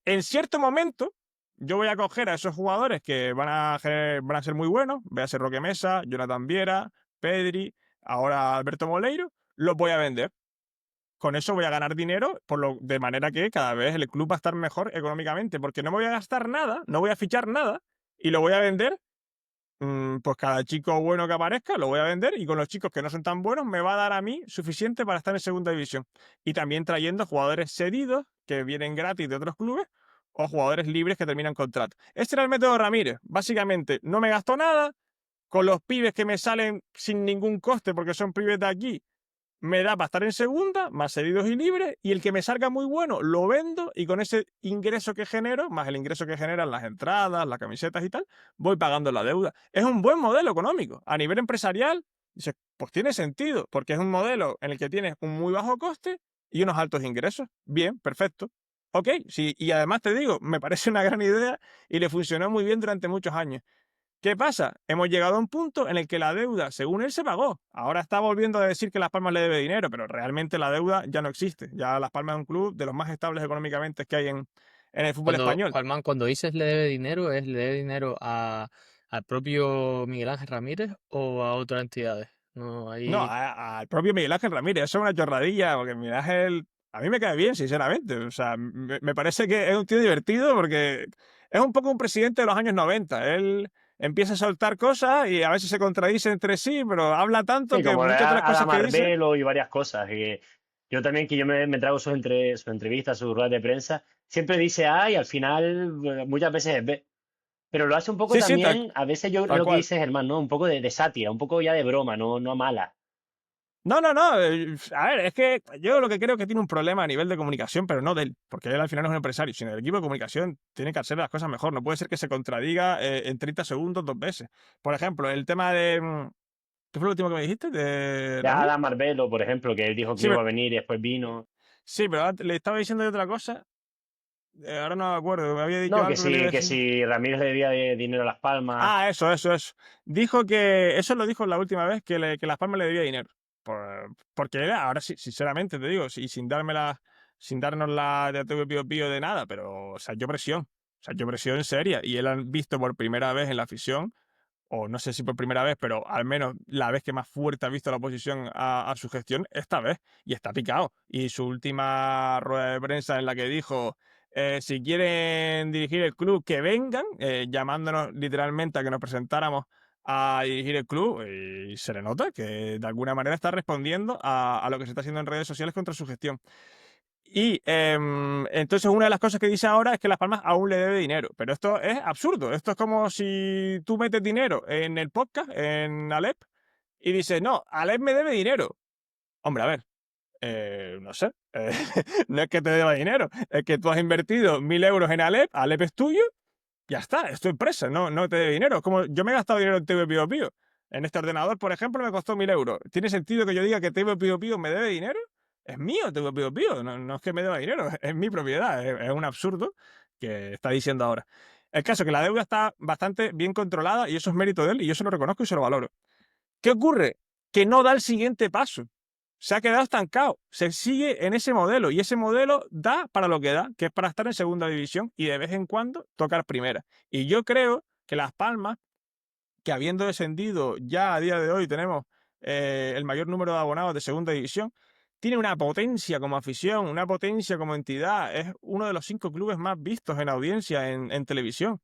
En cierto momento, yo voy a coger a esos jugadores que van a ser muy buenos, voy a ser Roque Mesa, Jonathan Viera, Pedri, ahora Alberto Moleiro, los voy a vender. Con eso voy a ganar dinero, de manera que cada vez el club va a estar mejor económicamente, porque no me voy a gastar nada, no voy a fichar nada, y lo voy a vender. Pues cada chico bueno que aparezca lo voy a vender y con los chicos que no son tan buenos me va a dar a mí suficiente para estar en segunda división. Y también trayendo jugadores cedidos que vienen gratis de otros clubes o jugadores libres que terminan contrato. Este era el método de Ramírez. Básicamente, no me gastó nada, con los pibes que me salen sin ningún coste porque son pibes de aquí, me da para estar en segunda, más cedidos y libres, y el que me salga muy bueno lo vendo y con ese ingreso que genero, más el ingreso que generan las entradas, las camisetas y tal, voy pagando la deuda. Es un buen modelo económico. A nivel empresarial, dices, pues tiene sentido, porque es un modelo en el que tienes un muy bajo coste y unos altos ingresos. Bien, perfecto. Ok, sí, y además te digo, me parece una gran idea y le funcionó muy bien durante muchos años. ¿Qué pasa? Hemos llegado a un punto en el que la deuda, según él, se pagó. Ahora está volviendo a decir que Las Palmas le debe dinero, pero realmente la deuda ya no existe. Ya Las Palmas es un club de los más estables económicamente que hay en el fútbol Cuando, español. Juanman, cuando dices le debe dinero, ¿es le debe dinero al propio Miguel Ángel Ramírez o a otras entidades? No, No, ahí. al propio Miguel Ángel Ramírez. Eso es una chorradilla, porque Miguel Ángel a mí me cae bien, sinceramente. O sea, me parece que es un tío divertido porque es un poco un presidente de los años 90. Él empieza a soltar cosas y a veces se contradice entre sí, pero habla tanto Sí, que como muchas de las a la cosas que dice. Marbelo y varias cosas. Yo también, que yo me trago sus entrevistas, sus ruedas de prensa, siempre dice A y al final muchas veces es B. Pero lo hace un poco Sí, sí, también, a veces yo tal lo que cual. dice Germán, ¿no? Un poco de sátira, un poco ya de broma, no a mala. No, no, no. A ver, es que yo lo que creo que tiene un problema a nivel de comunicación, pero no de él, porque él al final es un empresario, sino el equipo de comunicación tiene que hacer las cosas mejor. No puede ser que se contradiga en 30 segundos dos veces. Por ejemplo, el tema de. ¿Qué fue lo último que me dijiste de De Ramírez? Adam Marbelo, por ejemplo, que él dijo que Sí, no iba pero, a venir y después vino. sí, pero le estaba diciendo de otra cosa. Ahora no me acuerdo. Me había dicho No, algo que le iba a que decir. si Ramírez le debía dinero a Las Palmas. Ah, eso. Dijo que, eso lo dijo la última vez, que Las Palmas le debía dinero. Porque era, ahora sí, sinceramente te digo, y sin darnos la de TV Pío Pío de nada, pero, o sea, yo presión. O sea, yo presión seria. Y él ha visto por primera vez en la afición, o no sé si por primera vez, pero al menos la vez que más fuerte ha visto la oposición a su gestión, esta vez, y está picado. Y su última rueda de prensa en la que dijo, si quieren dirigir el club, que vengan, llamándonos literalmente a que nos presentáramos a dirigir el club, y se le nota que de alguna manera está respondiendo a lo que se está haciendo en redes sociales contra su gestión. Y entonces una de las cosas que dice ahora es que Las Palmas aún le debe dinero. Pero esto es absurdo. Esto es como si tú metes dinero en el podcast, en Alep, y dices, no, Alep me debe dinero. Hombre, a ver, no sé. No es que te deba dinero, es que tú has invertido 1.000 euros en Alep es tuyo, ya está, es tu empresa, no te debe dinero. Es como yo me he gastado dinero en TV Pío Pío. En este ordenador, por ejemplo, me costó 1.000 euros. ¿Tiene sentido que yo diga que TV Pío Pío me debe dinero? Es mío TV Pío Pío, no es que me deba dinero, es mi propiedad. Es un absurdo que está diciendo ahora. El caso es que la deuda está bastante bien controlada y eso es mérito de él y yo se lo reconozco y se lo valoro. ¿Qué ocurre? Que no da el siguiente paso. Se ha quedado estancado. Se sigue en ese modelo y ese modelo da para lo que da, que es para estar en segunda división y de vez en cuando tocar primera. Y yo creo que Las Palmas, que habiendo descendido ya a día de hoy tenemos el mayor número de abonados de segunda división, tiene una potencia como afición, una potencia como entidad. Es uno de los 5 clubes más vistos en audiencia en televisión,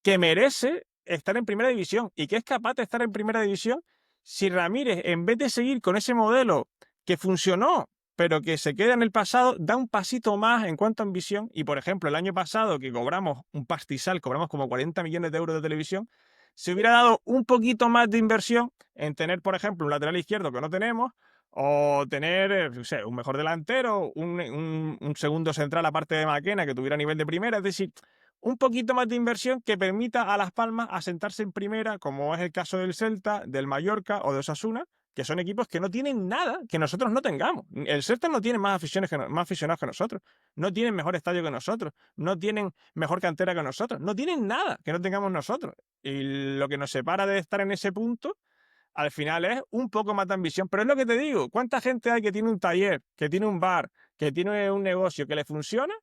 que merece estar en primera división y que es capaz de estar en primera división si Ramírez, en vez de seguir con ese modelo que funcionó, pero que se queda en el pasado, da un pasito más en cuanto a ambición. Y, por ejemplo, el año pasado, que cobramos un pastizal, cobramos como 40 millones de euros de televisión, se hubiera dado un poquito más de inversión en tener, por ejemplo, un lateral izquierdo que no tenemos, o tener, no sé, un mejor delantero, un segundo central aparte de Maquena que tuviera nivel de primera. Es decir, un poquito más de inversión que permita a Las Palmas asentarse en primera, como es el caso del Celta, del Mallorca o de Osasuna, que son equipos que no tienen nada que nosotros no tengamos. El Celta no tiene más más aficionados que nosotros, no tienen mejor estadio que nosotros, no tienen mejor cantera que nosotros, no tienen nada que no tengamos nosotros. Y lo que nos separa de estar en ese punto, al final es un poco más de ambición. Pero es lo que te digo, ¿cuánta gente hay que tiene un taller, que tiene un bar, que tiene un negocio que le funciona?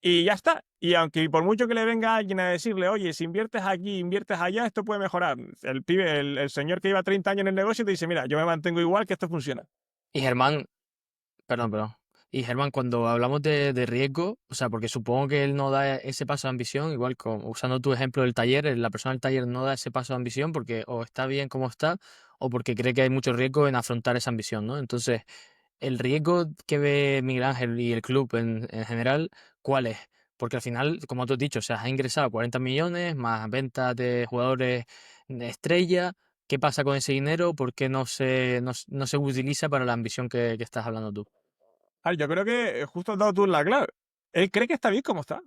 Y ya está. Y aunque por mucho que le venga alguien a decirle, oye, si inviertes aquí, inviertes allá, esto puede mejorar. El pibe, el señor que lleva 30 años en el negocio te dice, mira, yo me mantengo igual, que esto funciona. Y Germán, perdón. Y Germán, cuando hablamos de riesgo, o sea, porque supongo que él no da ese paso de ambición, igual como usando tu ejemplo del taller, la persona del taller no da ese paso de ambición porque o está bien como está o porque cree que hay mucho riesgo en afrontar esa ambición, ¿no? Entonces, el riesgo que ve Miguel Ángel y el club en general, ¿cuál es? Porque al final, como tú has dicho, o sea, has ingresado 40 millones más ventas de jugadores de estrella. ¿Qué pasa con ese dinero? ¿Por qué no se utiliza para la ambición que estás hablando tú? A ver, yo creo que justo has dado tú la clave. Él cree que está bien como está.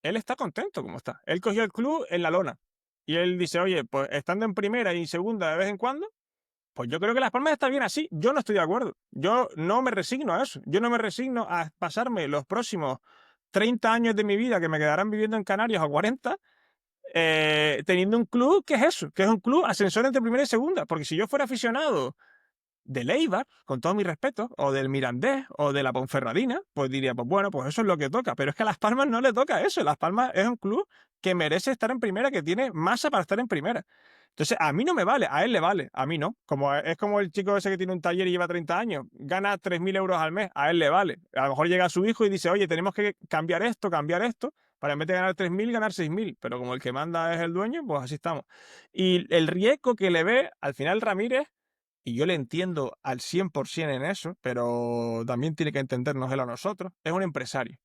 Él está contento como está. Él cogió el club en la lona. Y él dice, oye, pues estando en primera y segunda de vez en cuando, pues yo creo que Las Palmas está bien así. Yo no estoy de acuerdo. Yo no me resigno a eso. Yo no me resigno a pasarme los próximos 30 años de mi vida que me quedarán viviendo en Canarias o 40, teniendo un club que es eso, que es un club ascensor entre primera y segunda. Porque si yo fuera aficionado del Eibar, con todo mi respeto, o del Mirandés, o de la Ponferradina, pues diría, pues bueno, pues eso es lo que toca. Pero es que a Las Palmas no le toca eso. Las Palmas es un club que merece estar en primera, que tiene masa para estar en primera. Entonces, a mí no me vale, a él le vale, a mí no. Es como el chico ese que tiene un taller y lleva 30 años, gana 3.000 euros al mes, a él le vale. A lo mejor llega su hijo y dice, oye, tenemos que cambiar esto, para en vez de ganar 3.000, ganar 6.000. Pero como el que manda es el dueño, pues así estamos. Y el riesgo que le ve al final Ramírez, y yo le entiendo al 100% en eso, pero también tiene que entendernos él a nosotros, es un empresario.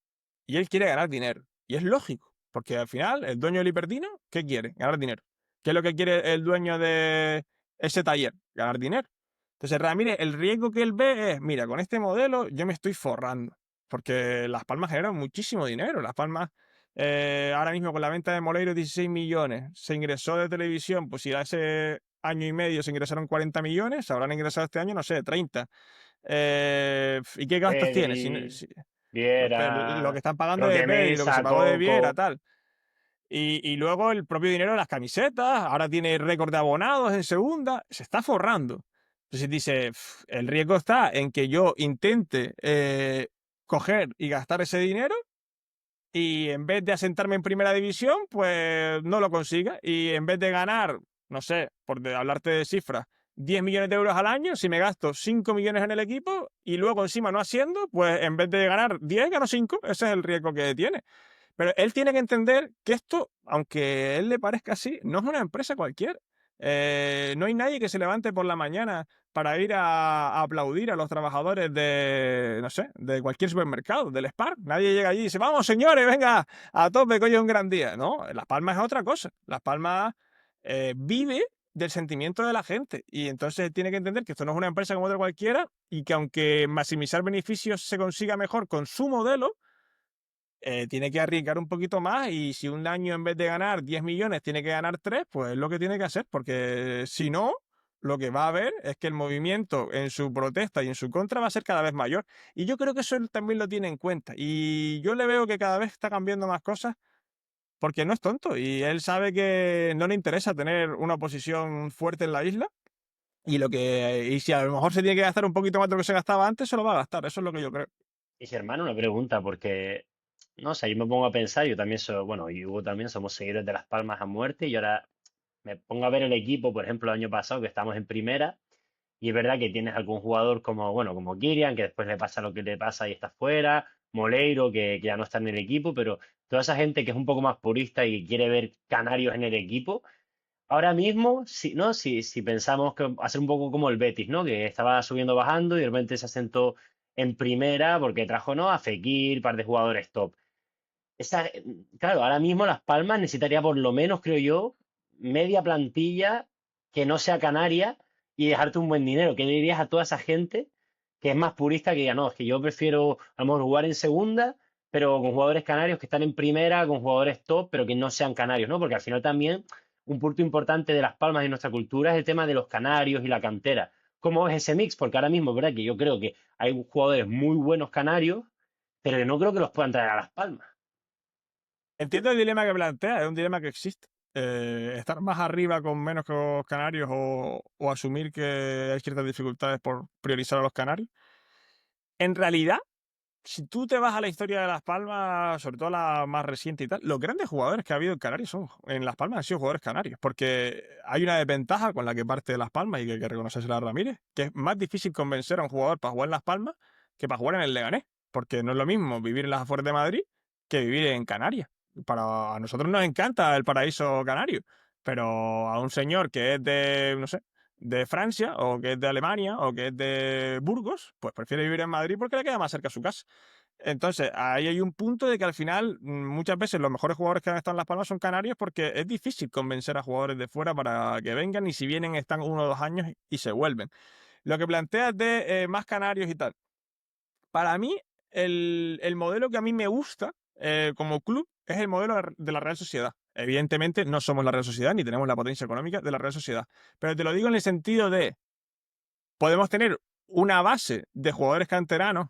Y él quiere ganar dinero. Y es lógico, porque al final el dueño del Hiperdino, ¿qué quiere? Ganar dinero. ¿Qué es lo que quiere el dueño de ese taller? Ganar dinero. Entonces, Ramírez, el riesgo que él ve es, mira, con este modelo yo me estoy forrando, porque Las Palmas generan muchísimo dinero. Las Palmas, ahora mismo con la venta de Moleiro, 16 millones, se ingresó de televisión, pues si a ese año y medio se ingresaron 40 millones, se habrán ingresado este año, no sé, 30. ¿Y qué gastos tiene? Pedri, Pues lo que Viera, están pagando de Roque Pedri, lo que se Mesa, pagó de Viera, Coco. tal. Y luego el propio dinero de las camisetas, ahora tiene récord de abonados en segunda, se está forrando. Entonces dice, el riesgo está en que yo intente coger y gastar ese dinero y en vez de asentarme en primera división, pues no lo consiga. Y en vez de ganar, no sé, hablarte de cifras, 10 millones de euros al año, si me gasto 5 millones en el equipo y luego encima no haciendo, pues en vez de ganar 10, gano 5. Ese es el riesgo que tiene. Pero él tiene que entender que esto, aunque a él le parezca así, no es una empresa cualquiera. No hay nadie que se levante por la mañana para ir a aplaudir a los trabajadores de, no sé, de cualquier supermercado, del Spar. Nadie llega allí y dice, vamos señores, venga, a tope, que hoy es un gran día. No, Las Palmas es otra cosa. Las Palmas vive del sentimiento de la gente. Y entonces él tiene que entender que esto no es una empresa como otra cualquiera y que aunque maximizar beneficios se consiga mejor con su modelo, tiene que arriesgar un poquito más y si un año en vez de ganar 10 millones tiene que ganar 3, pues es lo que tiene que hacer, porque si no, lo que va a haber es que el movimiento en su protesta y en su contra va a ser cada vez mayor. Y yo creo que eso él también lo tiene en cuenta. Y yo le veo que cada vez está cambiando más cosas porque no es tonto y él sabe que no le interesa tener una posición fuerte en la isla. Y si a lo mejor se tiene que gastar un poquito más de lo que se gastaba antes, se lo va a gastar. Eso es lo que yo creo. Y Germán, una pregunta, porque, no sé, yo me pongo a pensar, yo también soy, bueno, y Hugo también somos seguidores de Las Palmas a muerte, y ahora me pongo a ver el equipo, por ejemplo, el año pasado, que estamos en primera, y es verdad que tienes algún jugador como, bueno, como Kirian, que después le pasa lo que le pasa y está fuera, Moleiro, que ya no está en el equipo, pero toda esa gente que es un poco más purista y que quiere ver canarios en el equipo, ahora mismo, si, ¿no? Si pensamos que hacer un poco como el Betis, ¿no? Que estaba subiendo, bajando y de repente se asentó en primera porque trajo, ¿no? A Fekir, par de jugadores top. Esa, claro, ahora mismo Las Palmas necesitaría por lo menos, creo yo, media plantilla que no sea canaria y dejarte un buen dinero. ¿Qué le dirías a toda esa gente que es más purista que diga, no, es que yo prefiero a lo mejor jugar en segunda, pero con jugadores canarios que están en primera, con jugadores top, pero que no sean canarios, ¿no? Porque al final también un punto importante de Las Palmas y nuestra cultura es el tema de los canarios y la cantera. ¿Cómo ves ese mix? Porque ahora mismo, ¿verdad? Que yo creo que hay jugadores muy buenos canarios, pero que no creo que los puedan traer a Las Palmas. Entiendo el dilema que plantea, es un dilema que existe. Estar más arriba con menos que los canarios o asumir que hay ciertas dificultades por priorizar a los canarios. En realidad, si tú te vas a la historia de Las Palmas, sobre todo la más reciente y tal, los grandes jugadores que ha habido en Canarias en Las Palmas han sido jugadores canarios, porque hay una desventaja con la que parte de Las Palmas y que hay que reconocerse a Ramírez, que es más difícil convencer a un jugador para jugar en Las Palmas que para jugar en el Leganés, porque no es lo mismo vivir en las afueras de Madrid que vivir en Canarias. A nosotros nos encanta el paraíso canario, pero a un señor que es de, no sé, de Francia o que es de Alemania o que es de Burgos, pues prefiere vivir en Madrid porque le queda más cerca a su casa. Entonces, ahí hay un punto de que al final muchas veces los mejores jugadores que han estado en Las Palmas son canarios porque es difícil convencer a jugadores de fuera para que vengan y si vienen están 1 o 2 años y se vuelven. Lo que planteas de más canarios y tal. Para mí, el modelo que a mí me gusta como club es el modelo de la Real Sociedad. Evidentemente no somos la Real Sociedad ni tenemos la potencia económica de la Real Sociedad. Pero te lo digo en el sentido de podemos tener una base de jugadores canteranos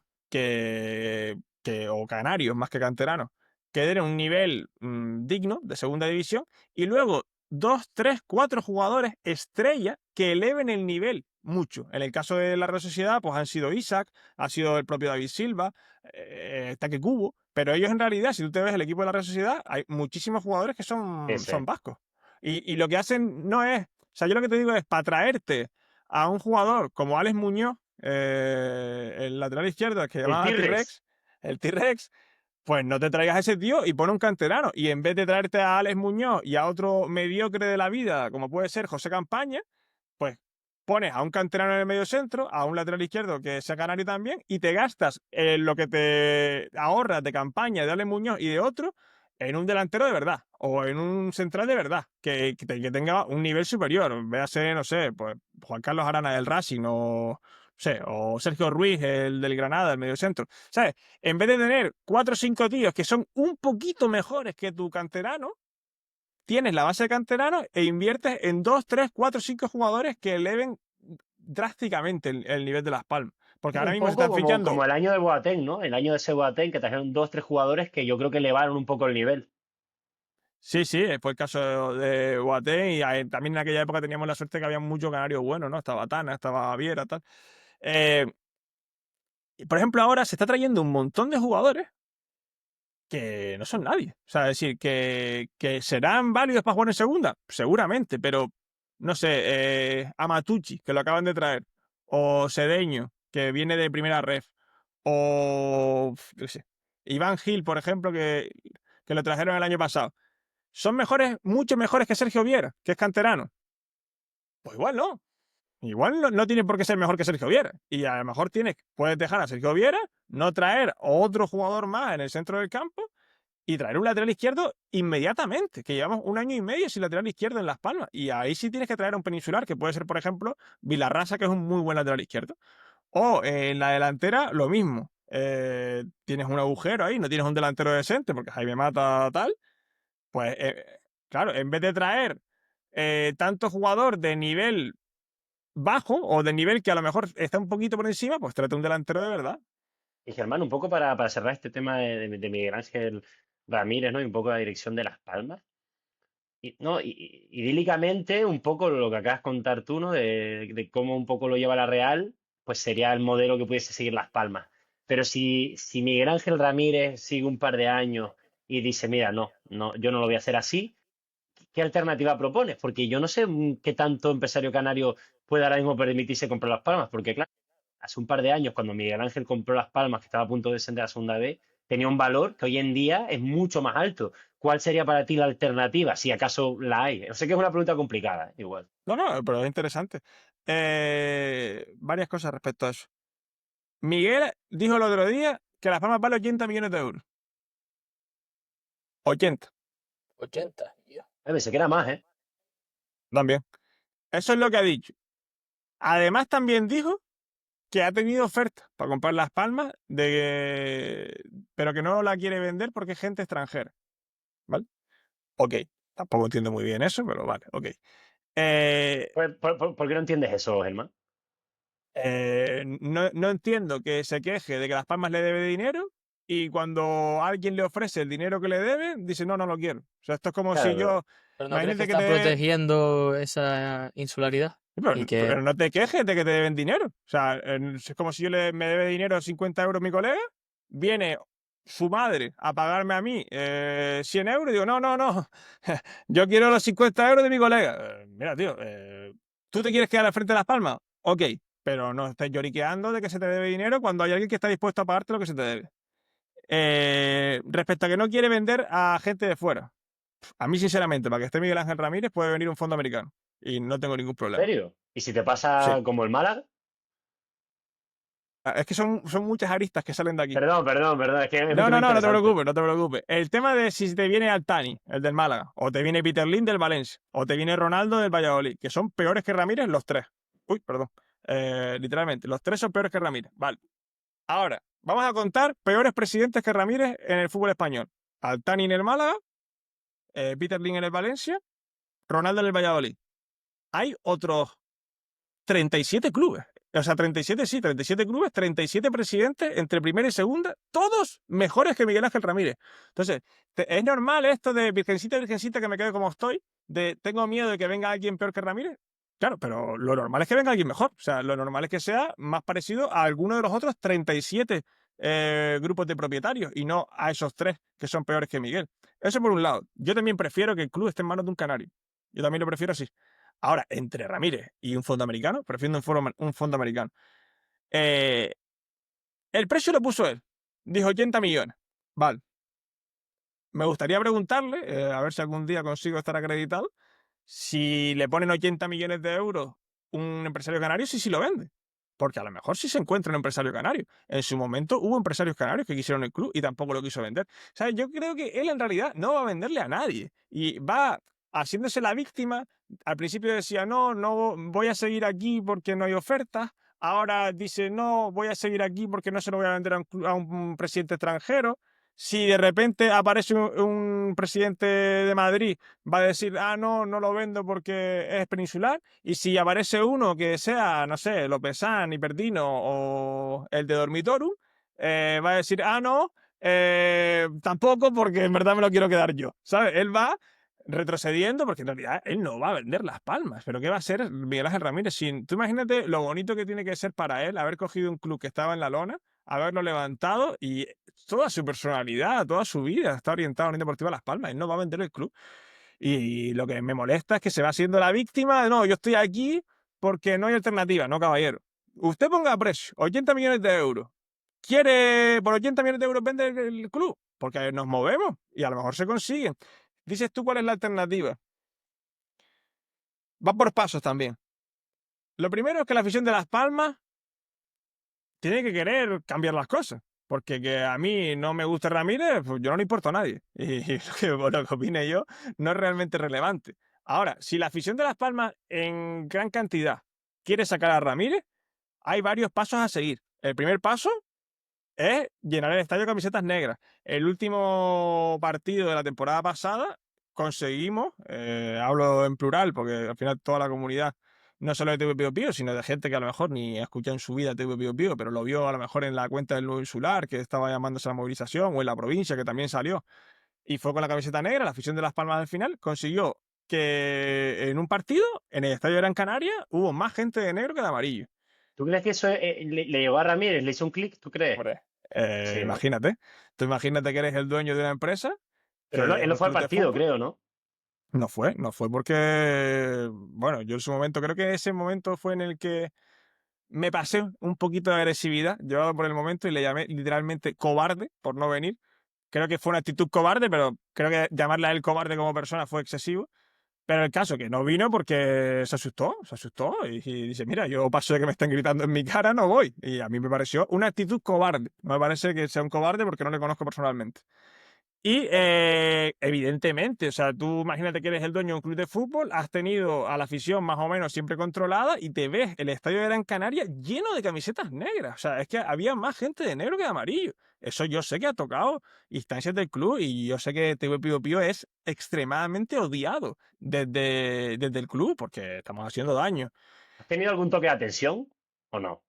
o canarios más que canteranos, que den un nivel digno de segunda división, y luego 2, 3, 4 jugadores estrella que eleven el nivel mucho. En el caso de la Real Sociedad, pues han sido Isaac, ha sido el propio David Silva, Taque Cubo, pero ellos en realidad, si tú te ves el equipo de la Real Sociedad, hay muchísimos jugadores que son Ese. vascos. Y lo que hacen no es, o sea, yo lo que te digo es, para traerte a un jugador como Alex Muñoz, el lateral izquierdo, que El llamaba Tigres. T-Rex, el T-Rex, pues no te traigas a ese tío y pon un canterano. Y en vez de traerte a Alex Muñoz y a otro mediocre de la vida, como puede ser José Campaña, pues pones a un canterano en el medio centro, a un lateral izquierdo que sea canario también, y te gastas lo que te ahorras de Campaña, de Alex Muñoz y de otro en un delantero de verdad o en un central de verdad que tenga un nivel superior. Véase, no sé, pues Juan Carlos Arana del Racing o, no sé, o Sergio Ruiz, el del Granada, el mediocentro. ¿Sabes? En vez de tener 4 o 5 tíos que son un poquito mejores que tu canterano, tienes la base de canteranos e inviertes en 2, 3, 4, 5 jugadores que eleven drásticamente el nivel de Las Palmas. Porque Sí, ahora un mismo se poco están como, fichando. como el año de Boateng, ¿no? El año de ese Boateng, que trajeron dos, tres jugadores que yo creo que elevaron un poco el nivel. Sí, sí, fue el caso de Boateng y también en aquella época teníamos la suerte que había muchos canarios buenos, ¿no? Estaba Tana, estaba Viera, tal. Eh, y por ejemplo, ahora se está trayendo un montón de jugadores que no son nadie. O sea, es decir, que serán válidos para jugar en segunda, seguramente, pero no sé, Amatucci, que lo acaban de traer, o Sedeño, que viene de primera ref, o yo qué sé, Iván Gil, por ejemplo, que lo trajeron el año pasado. ¿Son mejores, mucho mejores que Sergio Viera, que es canterano? Pues igual no. Igual no tiene por qué ser mejor que Sergio Viera. Y a lo mejor puedes dejar a Sergio Viera, no traer otro jugador más en el centro del campo y traer un lateral izquierdo inmediatamente, que llevamos 1 año y medio sin lateral izquierdo en Las Palmas. Y ahí sí tienes que traer a un peninsular, que puede ser, por ejemplo, Vilarrasa, que es un muy buen lateral izquierdo. O en la delantera, lo mismo. Tienes un agujero ahí, no tienes un delantero decente, porque Jaime Mata tal. Pues, claro, en vez de traer tanto jugador de nivel bajo o de nivel que a lo mejor está un poquito por encima, pues trata un delantero de verdad. Y Germán, un poco para cerrar este tema de Miguel Ángel Ramírez, ¿no? Y un poco la dirección de Las Palmas. Y, no, idílicamente, un poco lo que acabas de contar tú, ¿no? De cómo un poco lo lleva la Real, pues sería el modelo que pudiese seguir Las Palmas. Pero si Miguel Ángel Ramírez sigue un par de años y dice, mira, no, no, yo no lo voy a hacer así, ¿qué alternativa propones? Porque yo no sé qué tanto empresario canario puede ahora mismo permitirse comprar Las Palmas, porque claro, hace un par de años, cuando Miguel Ángel compró Las Palmas, que estaba a punto de descender a la segunda B, tenía un valor que hoy en día es mucho más alto. ¿Cuál sería para ti la alternativa, si acaso la hay? Sé que es una pregunta complicada, igual. No, no, pero es interesante. Varias cosas respecto a eso. Miguel dijo el otro día que Las Palmas vale 80 millones de euros. 80, 80. Ya. Pensé que era más, ¿eh? también. Eso es lo que ha dicho. Además, también dijo que ha tenido ofertas para comprar Las Palmas, pero que no la quiere vender porque es gente extranjera. ¿Vale? Ok. Tampoco entiendo muy bien eso, pero vale, ok. Eh, Pues, ¿por qué no entiendes eso, Germán? no entiendo que se queje de que Las Palmas le debe dinero y cuando alguien le ofrece el dinero que le debe, dice, no, no lo quiero. O sea, esto es como si Claro, yo, ¿Pero no crees que imagínate que está te... protegiendo esa insularidad? Pero, Y que, pero no te quejes de que te deben dinero. O sea, es como si me debe dinero 50 euros mi colega, viene su madre a pagarme a mí 100 euros y digo, no, no, no, yo quiero los 50 euros de mi colega. Mira, tío, ¿tú te quieres quedar al frente de Las Palmas? Ok, pero no estés lloriqueando de que se te debe dinero cuando hay alguien que está dispuesto a pagarte lo que se te debe. Respecto a que no quiere vender a gente de fuera. A mí, sinceramente, para que esté Miguel Ángel Ramírez, puede venir un fondo americano. Y no tengo ningún ¿en problema. serio? ¿Y si te Sí. pasa como el Málaga? Es que son muchas aristas que salen de aquí. Perdón, es que es un No, tema no, no, no te interesante. preocupes, no te preocupes. El tema de si te viene Altani, el del Málaga, o te viene Peter Lim del Valencia, o te viene Ronaldo del Valladolid, que son peores que Ramírez los tres. Uy, perdón. Literalmente, los tres son peores que Ramírez. Vale. Ahora, vamos a contar peores presidentes que Ramírez en el fútbol español. Altani en el Málaga, Peter Lim en el Valencia, Ronaldo en el Valladolid. Hay otros 37 clubes. O sea, 37 sí, 37 clubes, 37 presidentes entre primera y segunda, todos mejores que Miguel Ángel Ramírez. Entonces, ¿es normal esto de virgencita, virgencita, que me quede como estoy? De tengo miedo de que venga alguien peor que Ramírez. Claro, pero lo normal es que venga alguien mejor. O sea, lo normal es que sea más parecido a alguno de los otros 37 grupos de propietarios y no a esos tres que son peores que Miguel. Eso por un lado. Yo también prefiero que el club esté en manos de un canario. Yo también lo prefiero así. Ahora, entre Ramírez y un fondo americano, prefiero un fondo americano. Eh, el precio lo puso él. Dijo 80 millones. Vale. Me gustaría preguntarle, a ver si algún día consigo estar acreditado, si le ponen 80 millones de euros un empresario canario, si lo vende. Porque a lo mejor sí se encuentra un empresario canario. En su momento hubo empresarios canarios que quisieron el club y tampoco lo quiso vender. ¿Sabes? Yo creo que él en realidad no va a venderle a nadie. Y va haciéndose la víctima. Al principio decía, no, no voy a seguir aquí porque no hay ofertas. Ahora dice, no, voy a seguir aquí porque no se lo voy a vender a un presidente extranjero. Si de repente aparece un presidente de Madrid, va a decir, no, no lo vendo porque es peninsular. Y si aparece uno que sea, no sé, Lopezán, Hiperdino o el de Dormitorum, va a decir, no, tampoco porque en verdad me lo quiero quedar yo. ¿Sabes? Él va retrocediendo porque en realidad él no va a vender Las Palmas. Pero ¿qué va a hacer Miguel Ángel Ramírez? Tú imagínate lo bonito que tiene que ser para él haber cogido un club que estaba en la lona, haberlo levantado y toda su personalidad, toda su vida está orientada a la Unión Deportiva Las Palmas. Él no va a vender el club. Y lo que me molesta es que se va siendo la víctima de, no, yo estoy aquí porque no hay alternativa. No, caballero. Usted ponga precio, 80 millones de euros. ¿Quiere por 80 millones de euros vender el club? Porque nos movemos y a lo mejor se consiguen. Dices tú cuál es la alternativa. Va por pasos también. Lo primero es que la afición de Las Palmas tiene que querer cambiar las cosas. Porque que a mí no me guste Ramírez, pues yo no le importo a nadie. Y lo que opine yo no es realmente relevante. Ahora, si la afición de Las Palmas en gran cantidad quiere sacar a Ramírez, hay varios pasos a seguir. El primer paso es llenar el estadio de camisetas negras. El último partido de la temporada pasada conseguimos, hablo en plural porque al final toda la comunidad, no solo de TV Pío Pío, sino de gente que a lo mejor ni ha escuchado en su vida TV Pío Pío, pero lo vio a lo mejor en la cuenta del Nuevo Insular, que estaba llamándose a la movilización, o en la provincia, que también salió, y fue con la camiseta negra, la afición de Las Palmas al final, consiguió que en un partido, en el Estadio de Gran Canaria, hubo más gente de negro que de amarillo. ¿Tú crees que eso le llegó a Ramírez? ¿Le hizo un clic? ¿Tú crees? Hombre, Sí, ¿no? imagínate. Tú imagínate que eres el dueño de una empresa, Pero no, que él es no un fue al club de partido, fútbol. creo, ¿no? No fue porque, bueno, yo en su momento, creo que ese momento fue en el que me pasé un poquito de agresividad, llevado por el momento, y le llamé literalmente cobarde por no venir. Creo que fue una actitud cobarde, pero creo que llamarle a él cobarde como persona fue excesivo. Pero el caso que no vino porque se asustó y dice, mira, yo paso de que me estén gritando en mi cara, no voy. Y a mí me pareció una actitud cobarde. No me parece que sea un cobarde porque no le conozco personalmente. Y evidentemente, o sea, tú imagínate que eres el dueño de un club de fútbol, has tenido a la afición más o menos siempre controlada y te ves el estadio de Gran Canaria lleno de camisetas negras. O sea, es que había más gente de negro que de amarillo. Eso yo sé que ha tocado instancias del club y yo sé que TV Pío Pío es extremadamente odiado desde el club porque estamos haciendo daño. ¿Has tenido algún toque de atención o no?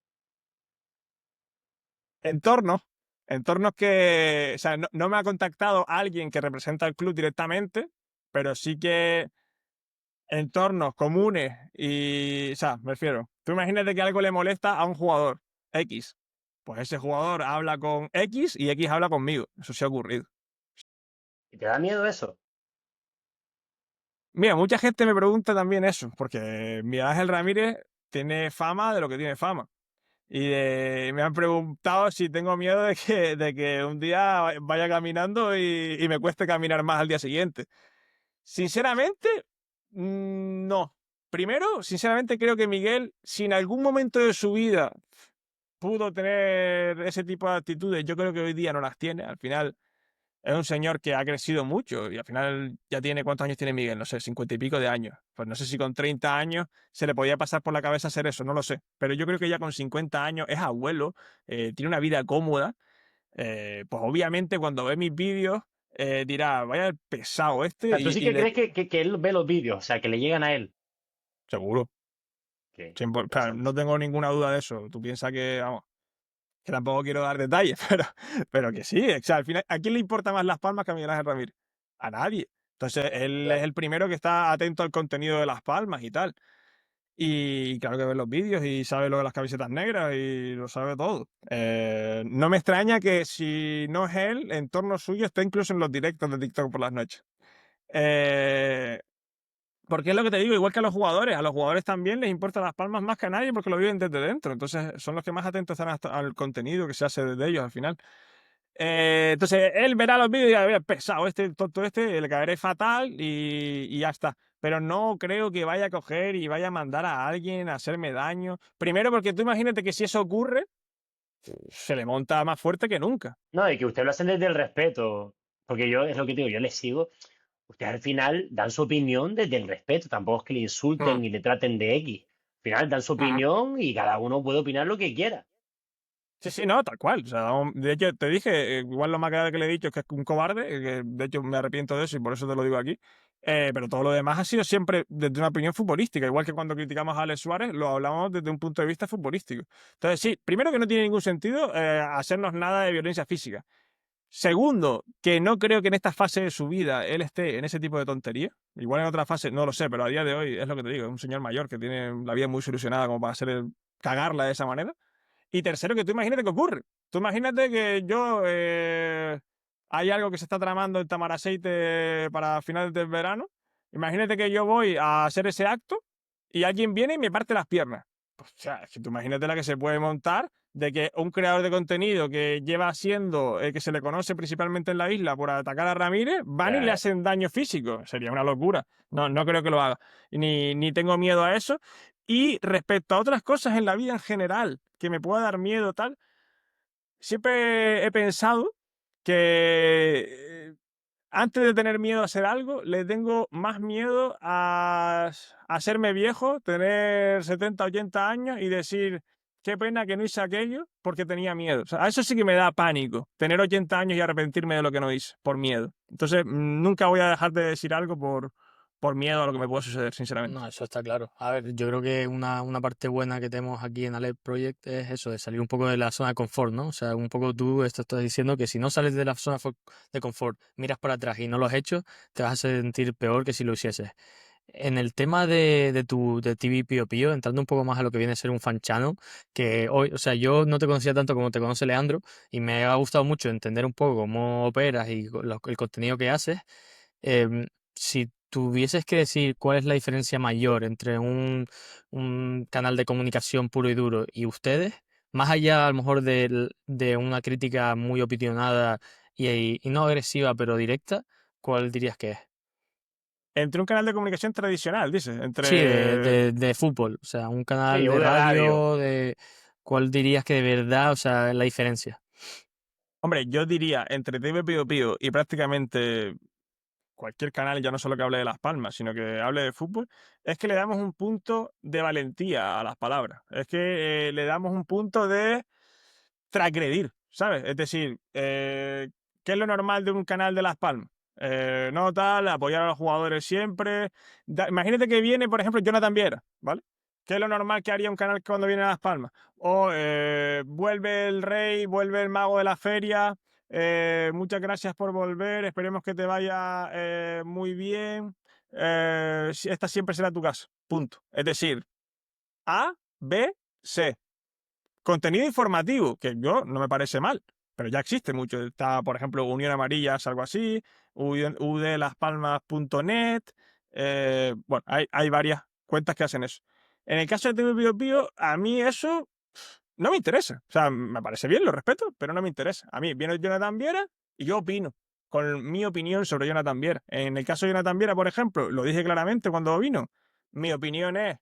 Entornos, entornos que, o sea, no me ha contactado alguien que representa al club directamente, pero sí que entornos comunes y, o sea, me refiero, tú imagínate que algo le molesta a un jugador X, pues ese jugador habla con X y X habla conmigo, eso sí ha ocurrido. ¿Y te da miedo eso? Mira, mucha gente me pregunta también eso, porque Miguel Ángel Ramírez tiene fama de lo que tiene fama. Me han preguntado si tengo miedo de que un día vaya caminando y me cueste caminar más al día siguiente. Sinceramente, no. Primero, sinceramente creo que Miguel, si en algún momento de su vida pudo tener ese tipo de actitudes, yo creo que hoy día no las tiene. Al final es un señor que ha crecido mucho y al final ya tiene, ¿cuántos años tiene Miguel? No sé, 50 y pico de años. Pues no sé si con 30 años se le podía pasar por la cabeza hacer eso, no lo sé. Pero yo creo que ya con 50 años es abuelo, tiene una vida cómoda. Pues obviamente cuando ve mis vídeos dirá, vaya el pesado O este sea, tú sí que crees que él ve los vídeos, o sea, que le llegan a él. seguro. Qué O sea, interesante. no tengo ninguna duda de eso. Tú piensas que, vamos, que tampoco quiero dar detalles, pero que sí. O sea, al final, ¿a quién le importa más Las Palmas que a Miguel Ángel Ramírez? A nadie. Entonces, él es Claro. el primero que está atento al contenido de Las Palmas y tal. Y claro que ve los vídeos y sabe lo de las camisetas negras y lo sabe todo. No me extraña que si no es él, en torno suyo está incluso en los directos de TikTok por las noches. Eh, Porque es lo que te digo, igual que a los jugadores también les importan Las Palmas más que a nadie porque lo viven desde dentro. Entonces son los que más atentos están al contenido que se hace desde ellos al final. Entonces él verá los vídeos y dirá, "Mira, pesado este, tonto este, le caeré fatal y ya está". Pero no creo que vaya a coger y vaya a mandar a alguien a hacerme daño. Primero porque tú imagínate que si eso ocurre, se le monta más fuerte que nunca. No, y que usted lo hacen desde el respeto, porque yo, es lo que te digo, yo le sigo. Ustedes al final dan su opinión desde el respeto, tampoco es que le insulten Mm, ni le traten de X. Al final dan su mm. opinión y cada uno puede opinar lo que quiera. Sí, sí, no, tal cual. O sea, de hecho, te dije, igual lo más grave que le he dicho es que es un cobarde, que de hecho me arrepiento de eso y por eso te lo digo aquí. Pero todo lo demás ha sido siempre desde una opinión futbolística. Igual que cuando criticamos a Alex Suárez, lo hablamos desde un punto de vista futbolístico. Entonces, sí, primero que no tiene ningún sentido hacernos nada de violencia física. Segundo, que no creo que en esta fase de su vida él esté en ese tipo de tontería. Igual en otra fase, no lo sé, pero a día de hoy es lo que te digo, es un señor mayor que tiene la vida muy solucionada como para hacer cagarla de esa manera. Y tercero, que tú imagínate qué ocurre. Tú imagínate que yo hay algo que se está tramando en Tamaraceite para finales del verano. Imagínate que yo voy a hacer ese acto y alguien viene y me parte las piernas. Pues, o sea, es que tú imagínate la que se puede montar de que un creador de contenido que lleva siendo, que se le conoce principalmente en la isla por atacar a Ramírez, van y le Ya, hacen daño físico. Sería una locura. No, no creo que lo haga. Ni tengo miedo a eso. Y respecto a otras cosas en la vida en general que me pueda dar miedo, tal, siempre he pensado que antes de tener miedo a hacer algo, le tengo más miedo a hacerme viejo, tener 70 80 años y decir, qué pena que no hice aquello porque tenía miedo. O sea, a eso sí que me da pánico, tener 80 años y arrepentirme de lo que no hice, por miedo. Entonces, nunca voy a dejar de decir algo por miedo a lo que me pueda suceder, sinceramente. No, eso está claro. A ver, yo creo que una parte buena que tenemos aquí en Alert Project es eso, de salir un poco de la zona de confort, ¿no? O sea, un poco tú esto estás diciendo que si no sales de la zona de confort, miras para atrás y no lo has hecho, te vas a sentir peor que si lo hicieses. En el tema de TV Pío Pío, entrando un poco más a lo que viene a ser un fan channel, que hoy, o sea, yo no te conocía tanto como te conoce Leandro y me ha gustado mucho entender un poco cómo operas y el contenido que haces. Si tuvieses que decir cuál es la diferencia mayor entre un canal de comunicación puro y duro y ustedes, más allá a lo mejor de una crítica muy opinionada y no agresiva pero directa, ¿cuál dirías que es? Entre un canal de comunicación tradicional, dices, Sí, entre... de fútbol, o sea, un sí, canal de una radio. radio, ¿cuál dirías que de verdad, o sea, la diferencia? Hombre, yo diría entre TV Pío Pío y prácticamente cualquier canal, ya no solo que hable de Las Palmas, sino que hable de fútbol, es que le damos un punto de valentía a las palabras. Es que le damos un punto de transgredir, ¿sabes? Es decir, ¿qué es lo normal de un canal de Las Palmas? No tal, apoyar a los jugadores siempre. Imagínate que viene, por ejemplo, Jonathan Viera, ¿vale? ¿Qué es lo normal que haría un canal cuando viene a Las Palmas? O vuelve el rey, vuelve el mago de la feria. Muchas gracias por volver. Esperemos que te vaya muy bien. Esta siempre será tu casa. Punto. Es decir, A, B, C. Contenido informativo, que yo no me parece mal, pero ya existe mucho. Está, por ejemplo, Unión Amarilla, es algo así, udlaspalmas.net. Bueno, hay varias cuentas que hacen eso. En el caso de TV Pío Pío, a mí eso no me interesa. O sea, me parece bien, lo respeto, pero no me interesa. A mí viene Jonathan Viera y yo opino con mi opinión sobre Jonathan Viera. En el caso de Jonathan Viera, por ejemplo, lo dije claramente cuando vino. Mi opinión es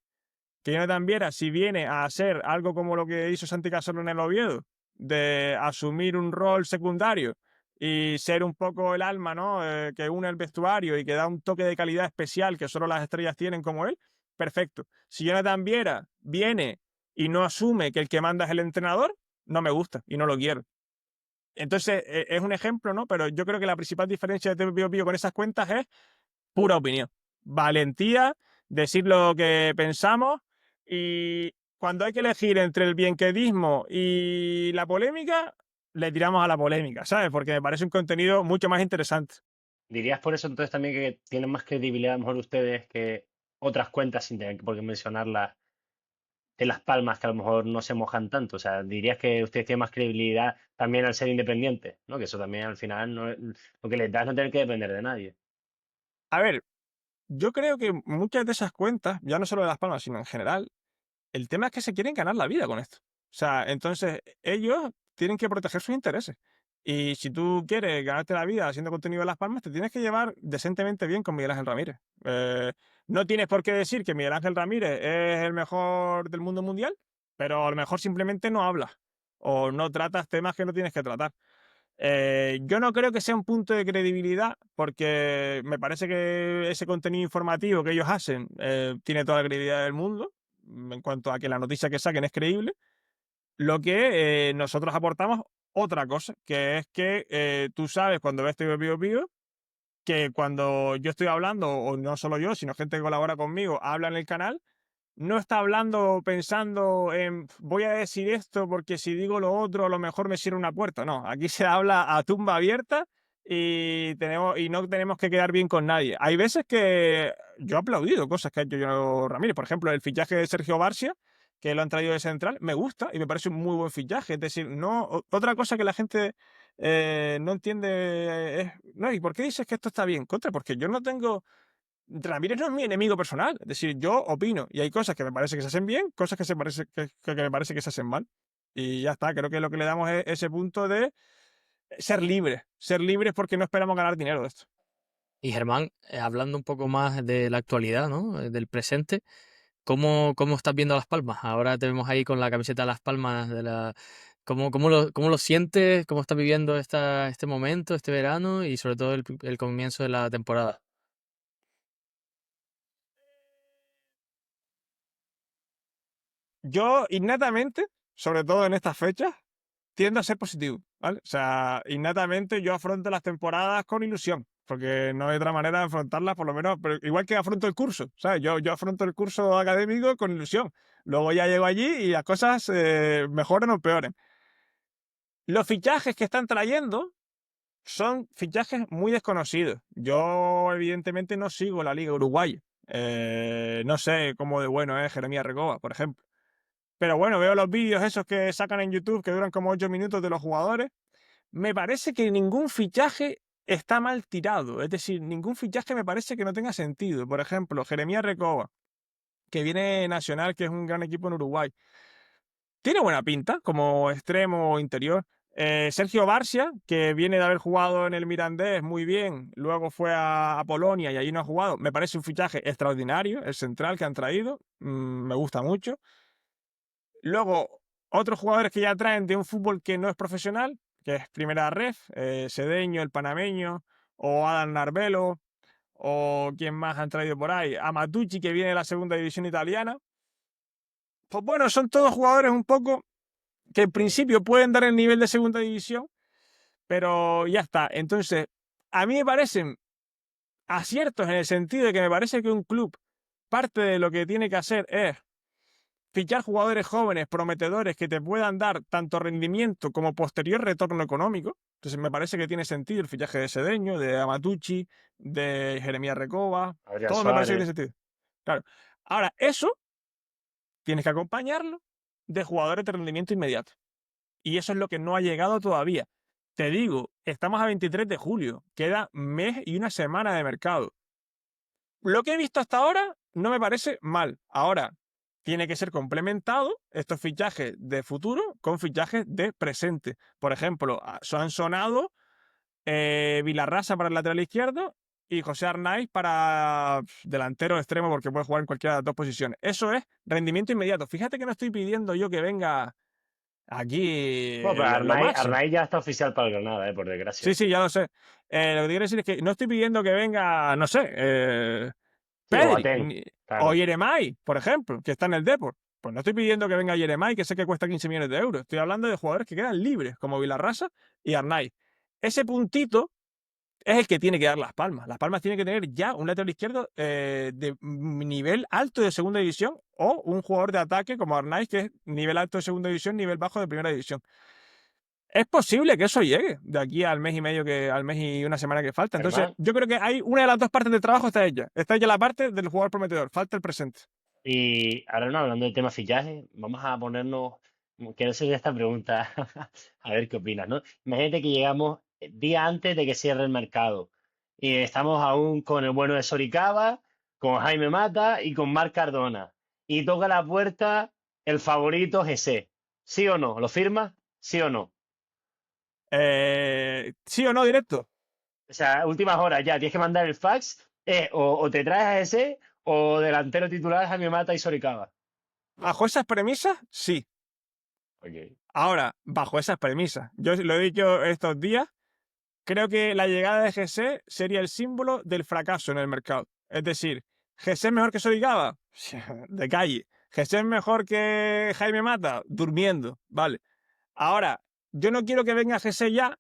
que Jonathan Viera, si viene a hacer algo como lo que hizo Santi Cazorla en el Oviedo, de asumir un rol secundario y ser un poco el alma, ¿no? Que une el vestuario y que da un toque de calidad especial que solo las estrellas tienen como él, perfecto. Si Jonathan Viera viene y no asume que el que manda es el entrenador, no me gusta y no lo quiero. Entonces, es un ejemplo, ¿no? Pero yo creo que la principal diferencia de TV Pío Pío con esas cuentas es pura opinión. Valentía, decir lo que pensamos y cuando hay que elegir entre el bienquedismo y la polémica, le tiramos a la polémica, ¿sabes? Porque me parece un contenido mucho más interesante. ¿Dirías por eso entonces también que tienen más credibilidad a lo mejor ustedes que otras cuentas sin tener por qué mencionarlas de Las Palmas que a lo mejor no se mojan tanto? O sea, ¿dirías que ustedes tienen más credibilidad también al ser independientes? ¿No? Que eso también al final lo que les da es no tener que depender de nadie. A ver, yo creo que muchas de esas cuentas, ya no solo de Las Palmas, sino en general, el tema es que se quieren ganar la vida con esto. O sea, entonces ellos tienen que proteger sus intereses. Y si tú quieres ganarte la vida haciendo contenido de Las Palmas, te tienes que llevar decentemente bien con Miguel Ángel Ramírez. No tienes por qué decir que Miguel Ángel Ramírez es el mejor del mundo mundial, pero a lo mejor simplemente no hablas o no tratas temas que no tienes que tratar. Yo no creo que sea un punto de credibilidad, porque me parece que ese contenido informativo que ellos hacen tiene toda la credibilidad del mundo, en cuanto a que la noticia que saquen es creíble, Lo que nosotros aportamos otra cosa, que es que tú sabes cuando ves TV Pío Pío, que cuando yo estoy hablando, o no solo yo, sino gente que colabora conmigo, habla en el canal, no está hablando pensando en voy a decir esto porque si digo lo otro a lo mejor me cierra una puerta. No, aquí se habla a tumba abierta y no tenemos que quedar bien con nadie. Hay veces que yo he aplaudido cosas que ha hecho yo Ramírez. Por ejemplo, el fichaje de Sergio Barcia, que lo han traído de central, me gusta y me parece un muy buen fichaje. Es decir, otra cosa que la gente no entiende es, no, ¿y por qué dices que esto está bien? Contra, porque yo no tengo Ramírez no es mi enemigo personal. Es decir, yo opino y hay cosas que me parece que se hacen bien, cosas que me parece que se hacen mal. Y ya está, creo que lo que le damos es ese punto de ser libres. Ser libres porque no esperamos ganar dinero de esto. Y Germán, hablando un poco más de la actualidad, ¿no? Del presente, ¿cómo estás viendo Las Palmas? Ahora te vemos ahí con la camiseta de Las Palmas ¿cómo lo sientes? ¿Cómo estás viviendo este momento, este verano y sobre todo el comienzo de la temporada? Yo, innatamente, sobre todo en estas fechas, tiendo a ser positivo, ¿vale? O sea, innatamente yo afronto las temporadas con ilusión, porque no hay otra manera de afrontarlas, por lo menos, pero igual que afronto el curso, ¿sabes? Yo afronto el curso académico con ilusión. Luego ya llego allí y las cosas mejoran o empeoren. Los fichajes que están trayendo son fichajes muy desconocidos. Yo, evidentemente, no sigo la Liga Uruguaya. No sé cómo de bueno es Jeremías Recoba, por ejemplo. Pero bueno, veo los vídeos esos que sacan en YouTube que duran como 8 minutos de los jugadores. Me parece que ningún fichaje está mal tirado. Es decir, ningún fichaje me parece que no tenga sentido. Por ejemplo, Jeremías Recoba, que viene de Nacional, que es un gran equipo en Uruguay. Tiene buena pinta como extremo interior. Sergio Barcia, que viene de haber jugado en el Mirandés muy bien, luego fue a Polonia y allí no ha jugado. Me parece un fichaje extraordinario, el central que han traído. Me gusta mucho. Luego, otros jugadores que ya traen de un fútbol que no es profesional, que es Primera Ref, Sedeño, el panameño, o Adam Narvelo, o quién más han traído por ahí, Amatucci, que viene de la segunda división italiana. Pues bueno, son todos jugadores un poco que en principio pueden dar el nivel de segunda división, pero ya está. Entonces, a mí me parecen aciertos en el sentido de que me parece que un club parte de lo que tiene que hacer es fichar jugadores jóvenes, prometedores, que te puedan dar tanto rendimiento como posterior retorno económico. Entonces me parece que tiene sentido el fichaje de Sedeño, de Amatucci, de Jeremías Recoba. Adrián Todo me parece que tiene Suárez. sentido. Claro. Ahora, eso tienes que acompañarlo de jugadores de rendimiento inmediato. Y eso es lo que no ha llegado todavía. Te digo, estamos a 23 de julio, queda mes y una semana de mercado. Lo que he visto hasta ahora no me parece mal. Ahora, tiene que ser complementado estos fichajes de futuro con fichajes de presente. Por ejemplo, han sonado Vilarrasa para el lateral izquierdo y José Arnaiz para delantero extremo porque puede jugar en cualquiera de las dos posiciones. Eso es rendimiento inmediato. Fíjate que no estoy pidiendo yo que venga aquí Bueno, pero lo máximo. Arnaiz ya está oficial para el Granada, por Sí, desgracia. sí, ya lo sé. Lo que te quiero decir es que no estoy pidiendo que venga, no sé, Sí, Pedri Boateng, o claro. Yeremay, por ejemplo, que está en el Depor. Pues no estoy pidiendo que venga Yeremay, que sé que cuesta 15 millones de euros. Estoy hablando de jugadores que quedan libres, como Vilarrasa y Arnaiz. Ese puntito es el que tiene que dar Las Palmas. Las Palmas tiene que tener ya un lateral izquierdo de nivel alto de segunda división o un jugador de ataque como Arnaiz, que es nivel alto de segunda división, nivel bajo de primera división. Es posible que eso llegue de aquí al mes y medio, al mes y una semana que falta. Entonces, Germán, yo creo que hay una de las dos partes del trabajo está hecha. Está hecha la parte del jugador prometedor, falta el presente. y ahora no, hablando del tema fichaje, vamos a ponernos, quiero hacer esta pregunta, a ver qué opinas, ¿no? Imagínate que llegamos día antes de que cierre el mercado y estamos aún con el bueno de Soricaba, con Jaime Mata y con Marc Cardona. Y toca la puerta el favorito José. ¿Sí o no? ¿Lo firma? ¿Sí o no? ¿Sí o no directo? O sea, últimas horas ya, tienes que mandar el fax, o te traes a ese o delantero titular Jaime Mata y Soricaba. Bajo esas premisas, sí. Ok. Ahora, bajo esas premisas, yo lo he dicho estos días, creo que la llegada de GC sería el símbolo del fracaso en el mercado. Es decir, GC mejor que Sorigaba, de calle. ¿Jesé es mejor que Jaime Mata? Durmiendo, vale. Ahora, yo no quiero que venga Jesé ya,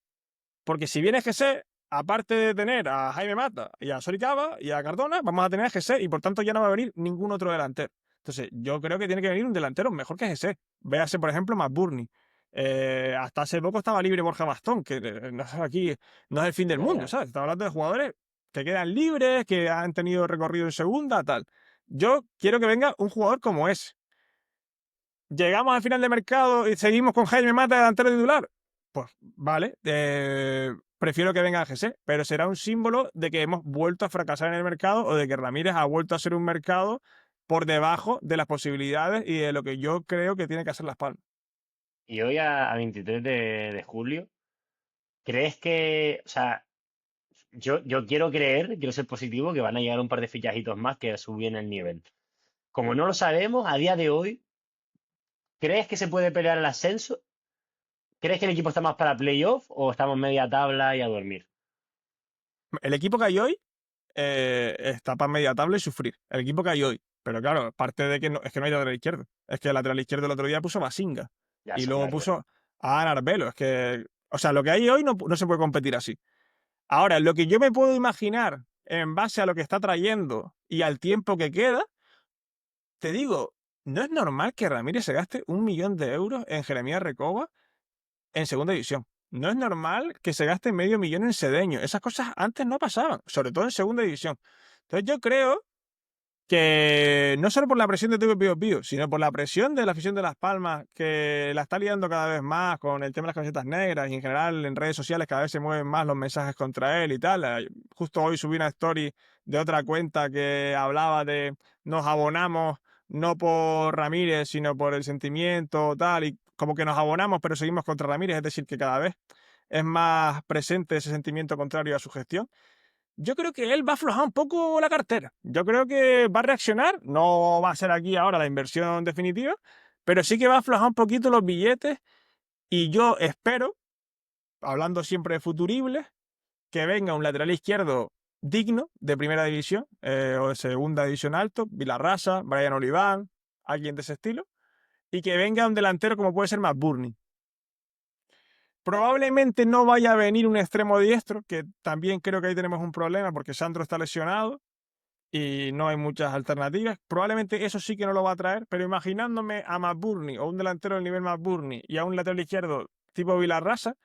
porque si viene Jesé, aparte de tener a Jaime Mata y a Soricaba y a Cardona, vamos a tener a Jesé y por tanto ya no va a venir ningún otro delantero. Entonces, yo creo que tiene que venir un delantero mejor que Jesé. Véase, por ejemplo, McBurnie. Hasta hace poco estaba libre Borja Bastón, que no es aquí, no es el fin del Ya, mundo, ya. ¿sabes? Estamos hablando de jugadores que quedan libres, que han tenido recorrido en segunda, tal. Yo quiero que venga un jugador como ese. Llegamos al final de mercado y seguimos con Jaime Mata delantero titular. Pues vale, prefiero que venga GC, pero será un símbolo de que hemos vuelto a fracasar en el mercado o de que Ramírez ha vuelto a ser un mercado por debajo de las posibilidades y de lo que yo creo que tiene que hacer Las Palmas. Y hoy a 23 de julio, ¿crees que, o sea, yo quiero creer, quiero ser positivo, que van a llegar un par de fichajitos más que suben el nivel? Como no lo sabemos, a día de hoy, ¿crees que se puede pelear el ascenso? ¿Crees que el equipo está más para playoff o estamos media tabla y a dormir? El equipo que hay hoy está para media tabla y sufrir. El equipo que hay hoy. Pero claro, parte de que no, es que no hay lateral izquierdo. Es que el lateral izquierdo el otro día puso Basinga. Ya, Y eso luego claro. puso a Arbelo. Es que, o sea, lo que hay hoy no se puede competir así. Ahora, lo que yo me puedo imaginar en base a lo que está trayendo y al tiempo que queda, te digo, no es normal que Ramírez se gaste 1 millón de euros en Jeremías Recoba en segunda división. No es normal que se gaste medio millón en Sedeño. Esas cosas antes no pasaban, sobre todo en segunda división. Entonces yo creo que no solo por la presión de TV Pío Pío, sino por la presión de la afición de Las Palmas, que la está liando cada vez más con el tema de las camisetas negras y en general en redes sociales cada vez se mueven más los mensajes contra él y tal. Justo hoy subí una story de otra cuenta que hablaba de nos abonamos no por Ramírez, sino por el sentimiento tal, y como que nos abonamos pero seguimos contra Ramírez, es decir, que cada vez es más presente ese sentimiento contrario a su gestión. Yo creo que él va a aflojar un poco la cartera. Yo creo que va a reaccionar. No va a ser aquí ahora la inversión definitiva, pero sí que va a aflojar un poquito los billetes. Y yo espero, hablando siempre de futuribles, que venga un lateral izquierdo digno de primera división o de segunda división alto, Vilarrasa, Brian Oliván, alguien de ese estilo, y que venga un delantero como puede ser McBurnie. Probablemente no vaya a venir un extremo diestro, que también creo que ahí tenemos un problema porque Sandro está lesionado y no hay muchas alternativas. Probablemente eso sí que no lo va a traer, pero imaginándome a McBurnie o un delantero del nivel McBurnie y a un lateral izquierdo tipo Vilarrasa,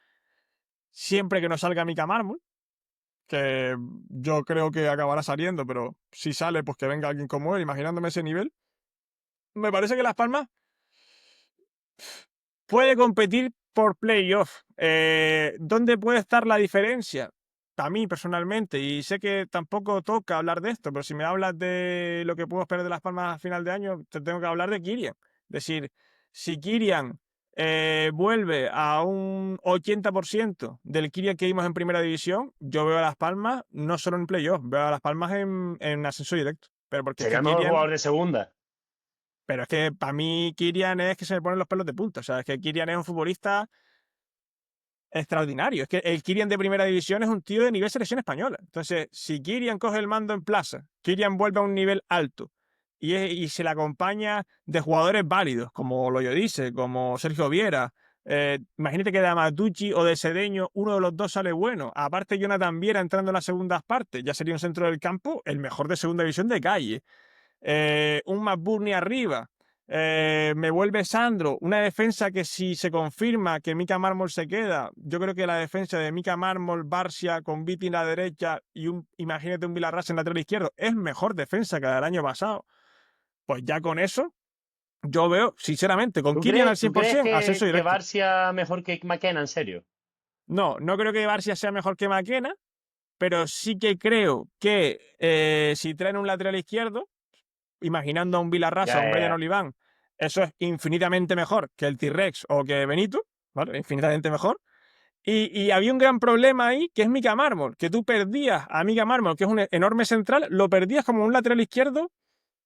siempre que no salga Mika Mármol, que yo creo que acabará saliendo, pero si sale, pues que venga alguien como él, imaginándome ese nivel, me parece que Las Palmas puede competir por playoff. ¿Dónde puede estar la diferencia? A mí personalmente, y sé que tampoco toca hablar de esto, pero si me hablas de lo que puedo esperar de Las Palmas a final de año, te tengo que hablar de Kirian. Es decir, si Kirian vuelve a un 80% del Kirian que vimos en primera división, yo veo a Las Palmas no solo en playoff, veo a Las Palmas en ascenso directo. Pero porque es Sería que el mejor Kirian, jugador de segunda. pero es que para mí Kirian es que se me ponen los pelos de punta. O sea, es que Kirian es un futbolista extraordinario. Es que el Kirian de primera división es un tío de nivel selección española. Entonces, si Kirian coge el mando en plaza, Kirian vuelve a un nivel alto y se le acompaña de jugadores válidos, como Loyo dice, como Sergio Viera. Imagínate que de Amatucci o de Sedeño uno de los dos sale bueno. Aparte, Jonathan Viera entrando en las segundas partes, ya sería un centro del campo el mejor de segunda división de calle. Un McBurnie arriba. Me vuelve Sandro, una defensa que si se confirma que Mika Mármol se queda, yo creo que la defensa de Mika Mármol, Barcia con Viti en la derecha y imagínate un Vilarrasa en lateral izquierdo, es mejor defensa que la del año pasado. Pues ya con eso, yo veo, sinceramente, con Kirian al Tú crees 100%, ascenso que directo. Barcia mejor que McKenna, en serio? No creo que Barcia sea mejor que Maquena, pero sí que creo que si traen un lateral izquierdo, imaginando a un Vilarrasa, a Ya, un ya, Brian ya. Oliván, eso es infinitamente mejor que el T-Rex o que Benito, ¿vale? Infinitamente mejor. Y había un gran problema ahí, que es Mika Mármol, que tú perdías a Mika Mármol, que es un enorme central, lo perdías como un lateral izquierdo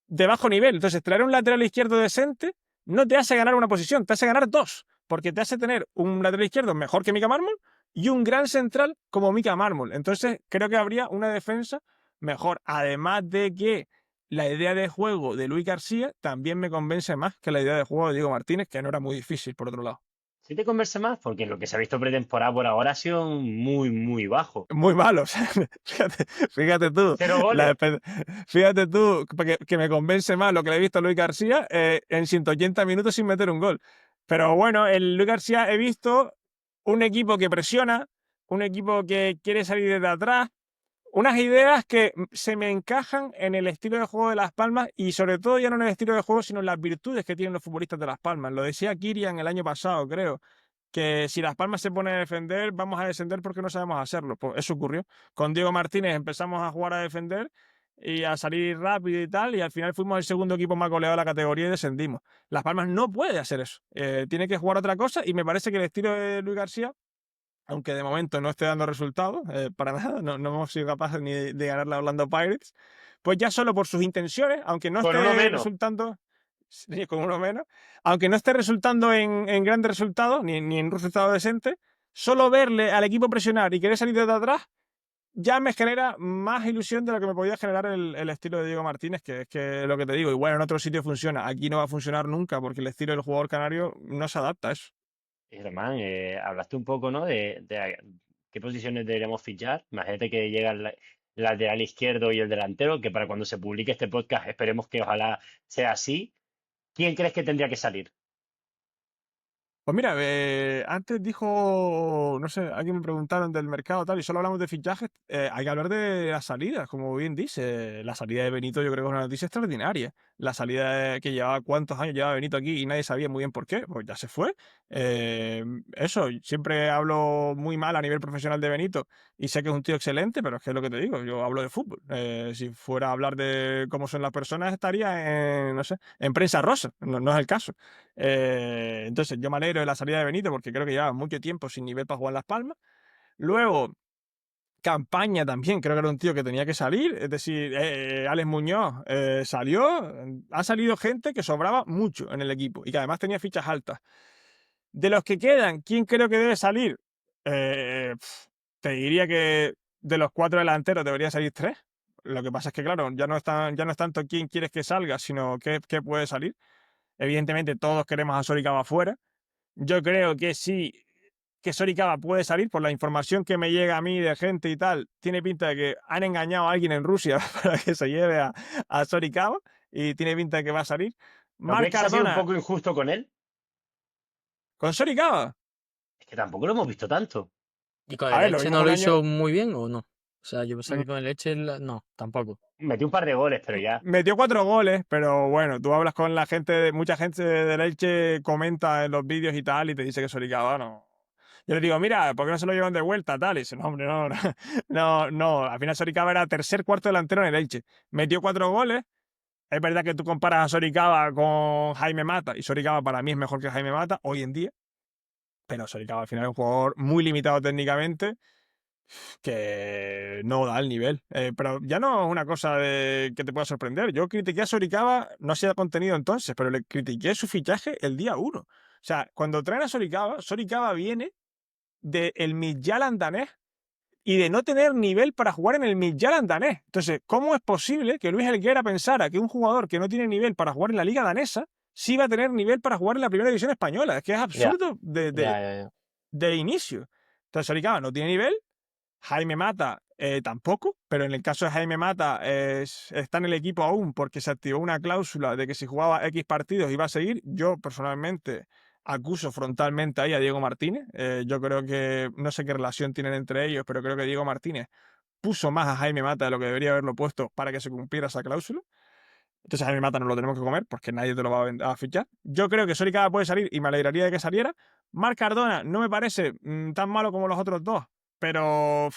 de bajo nivel. Entonces, traer un lateral izquierdo decente no te hace ganar una posición, te hace ganar dos, porque te hace tener un lateral izquierdo mejor que Mika Mármol y un gran central como Mika Mármol. Entonces, creo que habría una defensa mejor, además de que la idea de juego de Luis García también me convence más que la idea de juego de Diego Martínez, que no era muy difícil, por otro lado. ¿Sí te convence más? Porque lo que se ha visto pretemporada por ahora ha sido muy, muy bajo. Muy malo, o sea, fíjate tú, Cero la goles. espe- fíjate tú que me convence más lo que le he visto a Luis García en 180 minutos sin meter un gol. Pero bueno, el Luis García he visto un equipo que presiona, un equipo que quiere salir desde atrás, unas ideas que se me encajan en el estilo de juego de Las Palmas y sobre todo ya no en el estilo de juego, sino en las virtudes que tienen los futbolistas de Las Palmas. Lo decía Kirian el año pasado, creo, que si Las Palmas se pone a defender, vamos a descender porque no sabemos hacerlo. Pues eso ocurrió. Con Diego Martínez empezamos a jugar a defender y a salir rápido y tal, y al final fuimos el segundo equipo más goleado de la categoría y descendimos. Las Palmas no puede hacer eso. Tiene que jugar otra cosa y me parece que el estilo de Luis García, aunque de momento no esté dando resultados, para nada, no hemos sido capaces ni de ganar la Orlando Pirates, pues ya solo por sus intenciones, aunque no Con uno esté menos. resultando, sí, con uno menos, aunque no esté resultando en grandes resultados, ni en un resultado decente, solo verle al equipo presionar y querer salir desde atrás, ya me genera más ilusión de lo que me podía generar el estilo de Diego Martínez, que es que lo que te digo, igual en otro sitio funciona, aquí no va a funcionar nunca, porque el estilo del jugador canario no se adapta a eso. Y Germán, hablaste un poco, ¿no? De qué posiciones deberíamos fichar. Imagínate que llega el lateral izquierdo y el delantero, que para cuando se publique este podcast esperemos que ojalá sea así. ¿Quién crees que tendría que salir? Pues mira, antes dijo, no sé, alguien me preguntaron del mercado tal, y solo hablamos de fichajes. Hay que hablar de las salidas, como bien dice. La salida de Benito yo creo que es una noticia extraordinaria. La salida que llevaba cuántos años llevaba Benito aquí y nadie sabía muy bien por qué, pues ya se fue. Eso, siempre hablo muy mal a nivel profesional de Benito y sé que es un tío excelente, pero es que es lo que te digo, yo hablo de fútbol. Si fuera a hablar de cómo son las personas, estaría en, no sé, en prensa rosa, no es el caso. Entonces, yo me alegro de la salida de Benito porque creo que llevaba mucho tiempo sin nivel para jugar en Las Palmas. Luego, Campaña también, creo que era un tío que tenía que salir. Es decir, Alex Muñoz salió. Ha salido gente que sobraba mucho en el equipo y que además tenía fichas altas. De los que quedan, ¿quién creo que debe salir? Te diría que de los 4 delanteros deberían salir 3. Lo que pasa es que, claro, ya no es tanto quién quieres que salga, sino qué puede salir. Evidentemente, todos queremos a Soricaba afuera. Yo creo que sí, que Soricaba puede salir por la información que me llega a mí de gente y tal. Tiene pinta de que han engañado a alguien en Rusia para que se lleve a Soricaba y tiene pinta de que va a salir. ¿No Marc crees que se ha sido un Cardona poco injusto con él? con Soricaba. Es que tampoco lo hemos visto tanto. ¿Y con A el ver, lo Elche vimos no un lo año. hizo muy bien o no? O sea, yo pensaba mm, que con el Elche no, tampoco. Metió un par de goles, pero ya. Metió 4 goles, pero bueno, tú hablas con la gente, mucha gente del Elche comenta en los vídeos y tal, y te dice que Soricaba no. Yo le digo, mira, ¿por qué no se lo llevan de vuelta? Tal, y dice, no, hombre, no, no. Al final Soricaba era tercer, cuarto delantero en el Elche. Metió 4 goles. Es verdad que tú comparas a Soricaba con Jaime Mata, y Soricaba para mí es mejor que Jaime Mata hoy en día, pero Soricaba al final es un jugador muy limitado técnicamente que no da el nivel. Pero ya no es una cosa de que te pueda sorprender. Yo critiqué a Soricaba, no hacía contenido entonces, pero le critiqué su fichaje el día 1. O sea, cuando traen a Soricaba, Soricaba viene del Midtjylland danés y de no tener nivel para jugar en el Midtjylland danés. Entonces, ¿cómo es posible que Luis Helguera pensara que un jugador que no tiene nivel para jugar en la liga danesa sí va a tener nivel para jugar en la primera división española? Es que es Ya, absurdo ya, ya, ya. de inicio. Entonces, Soricaba no tiene nivel. Jaime Mata tampoco, pero en el caso de Jaime Mata está en el equipo aún porque se activó una cláusula de que si jugaba X partidos iba a seguir. Yo personalmente acuso frontalmente ahí a Diego Martínez. Yo creo que, no sé qué relación tienen entre ellos, pero creo que Diego Martínez puso más a Jaime Mata de lo que debería haberlo puesto para que se cumpliera esa cláusula. Entonces a Jaime Mata no lo tenemos que comer porque nadie te lo va a fichar. Yo creo que Soricaba puede salir y me alegraría de que saliera. Marc Cardona no me parece tan malo como los otros dos, pero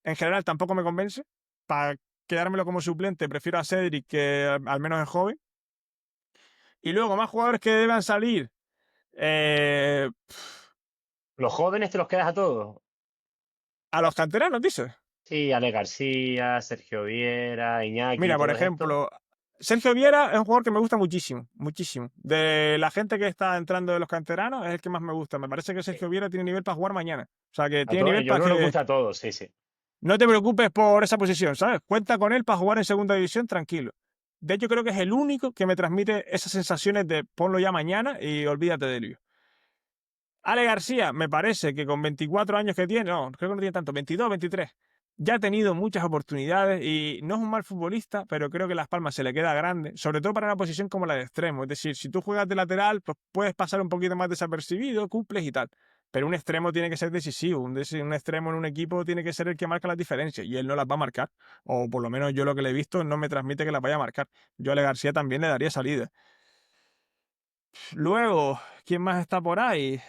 en general tampoco me convence. Para quedármelo como suplente prefiero a Cedric, que al menos es joven. Y luego más jugadores que deban salir. eh, ¿Los jóvenes te los quedas a todos? a los canteranos, dices. Sí, Ale García, Sergio Viera, Iñaki, Mira, por todos estos. ejemplo, Sergio Viera es un jugador que me gusta muchísimo, muchísimo. De la gente que está entrando de los canteranos es el que más me gusta. Me parece que Sí. Sergio Viera tiene nivel para jugar mañana. O sea, que A tiene nivel yo para creo que nos que gusta a todos, sí, sí. no te preocupes por esa posición, ¿sabes? Cuenta con él para jugar en segunda división tranquilo. De hecho, creo que es el único que me transmite esas sensaciones de ponlo ya mañana y olvídate de ello. Ale García, me parece que con 24 años que tiene, no, creo que no tiene tanto, 22, 23, ya ha tenido muchas oportunidades y no es un mal futbolista, pero creo que Las Palmas se le queda grande, sobre todo para una posición como la de extremo. Es decir, si tú juegas de lateral, pues puedes pasar un poquito más desapercibido, cumples y tal. Pero un extremo tiene que ser decisivo, un extremo en un equipo tiene que ser el que marca las diferencias y él no las va a marcar. O por lo menos yo lo que le he visto no me transmite que las vaya a marcar. Yo a Ale García también le daría salida. Luego, ¿quién más está por ahí?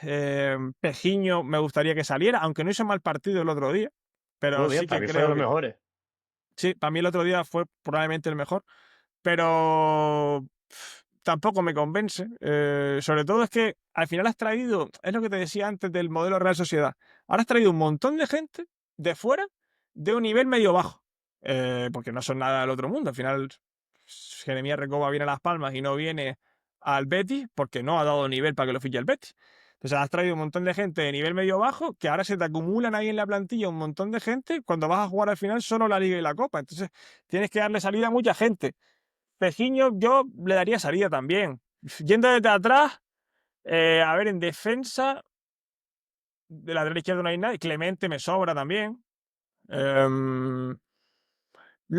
Pejiño me gustaría que saliera, aunque no hizo mal partido el otro día, pero Muy sí bien, para que mí fue de creo los que mejores. sí, para mí el otro día fue probablemente el mejor, pero tampoco me convence. Sobre todo es que al final has traído, es lo que te decía antes del modelo Real Sociedad, ahora has traído un montón de gente de fuera de un nivel medio bajo, porque no son nada del otro mundo. Al final, Jeremías Recoba viene a Las Palmas y no viene al Betis porque no ha dado nivel para que lo fiche el Betis. Entonces has traído un montón de gente de nivel medio bajo que ahora se te acumulan ahí en la plantilla un montón de gente cuando vas a jugar al final solo la Liga y la Copa. Entonces tienes que darle salida a mucha gente. Pejiño yo le daría salida también. Yendo desde atrás, a ver, en defensa, de lateral izquierdo no hay nadie. Clemente me sobra también. Lo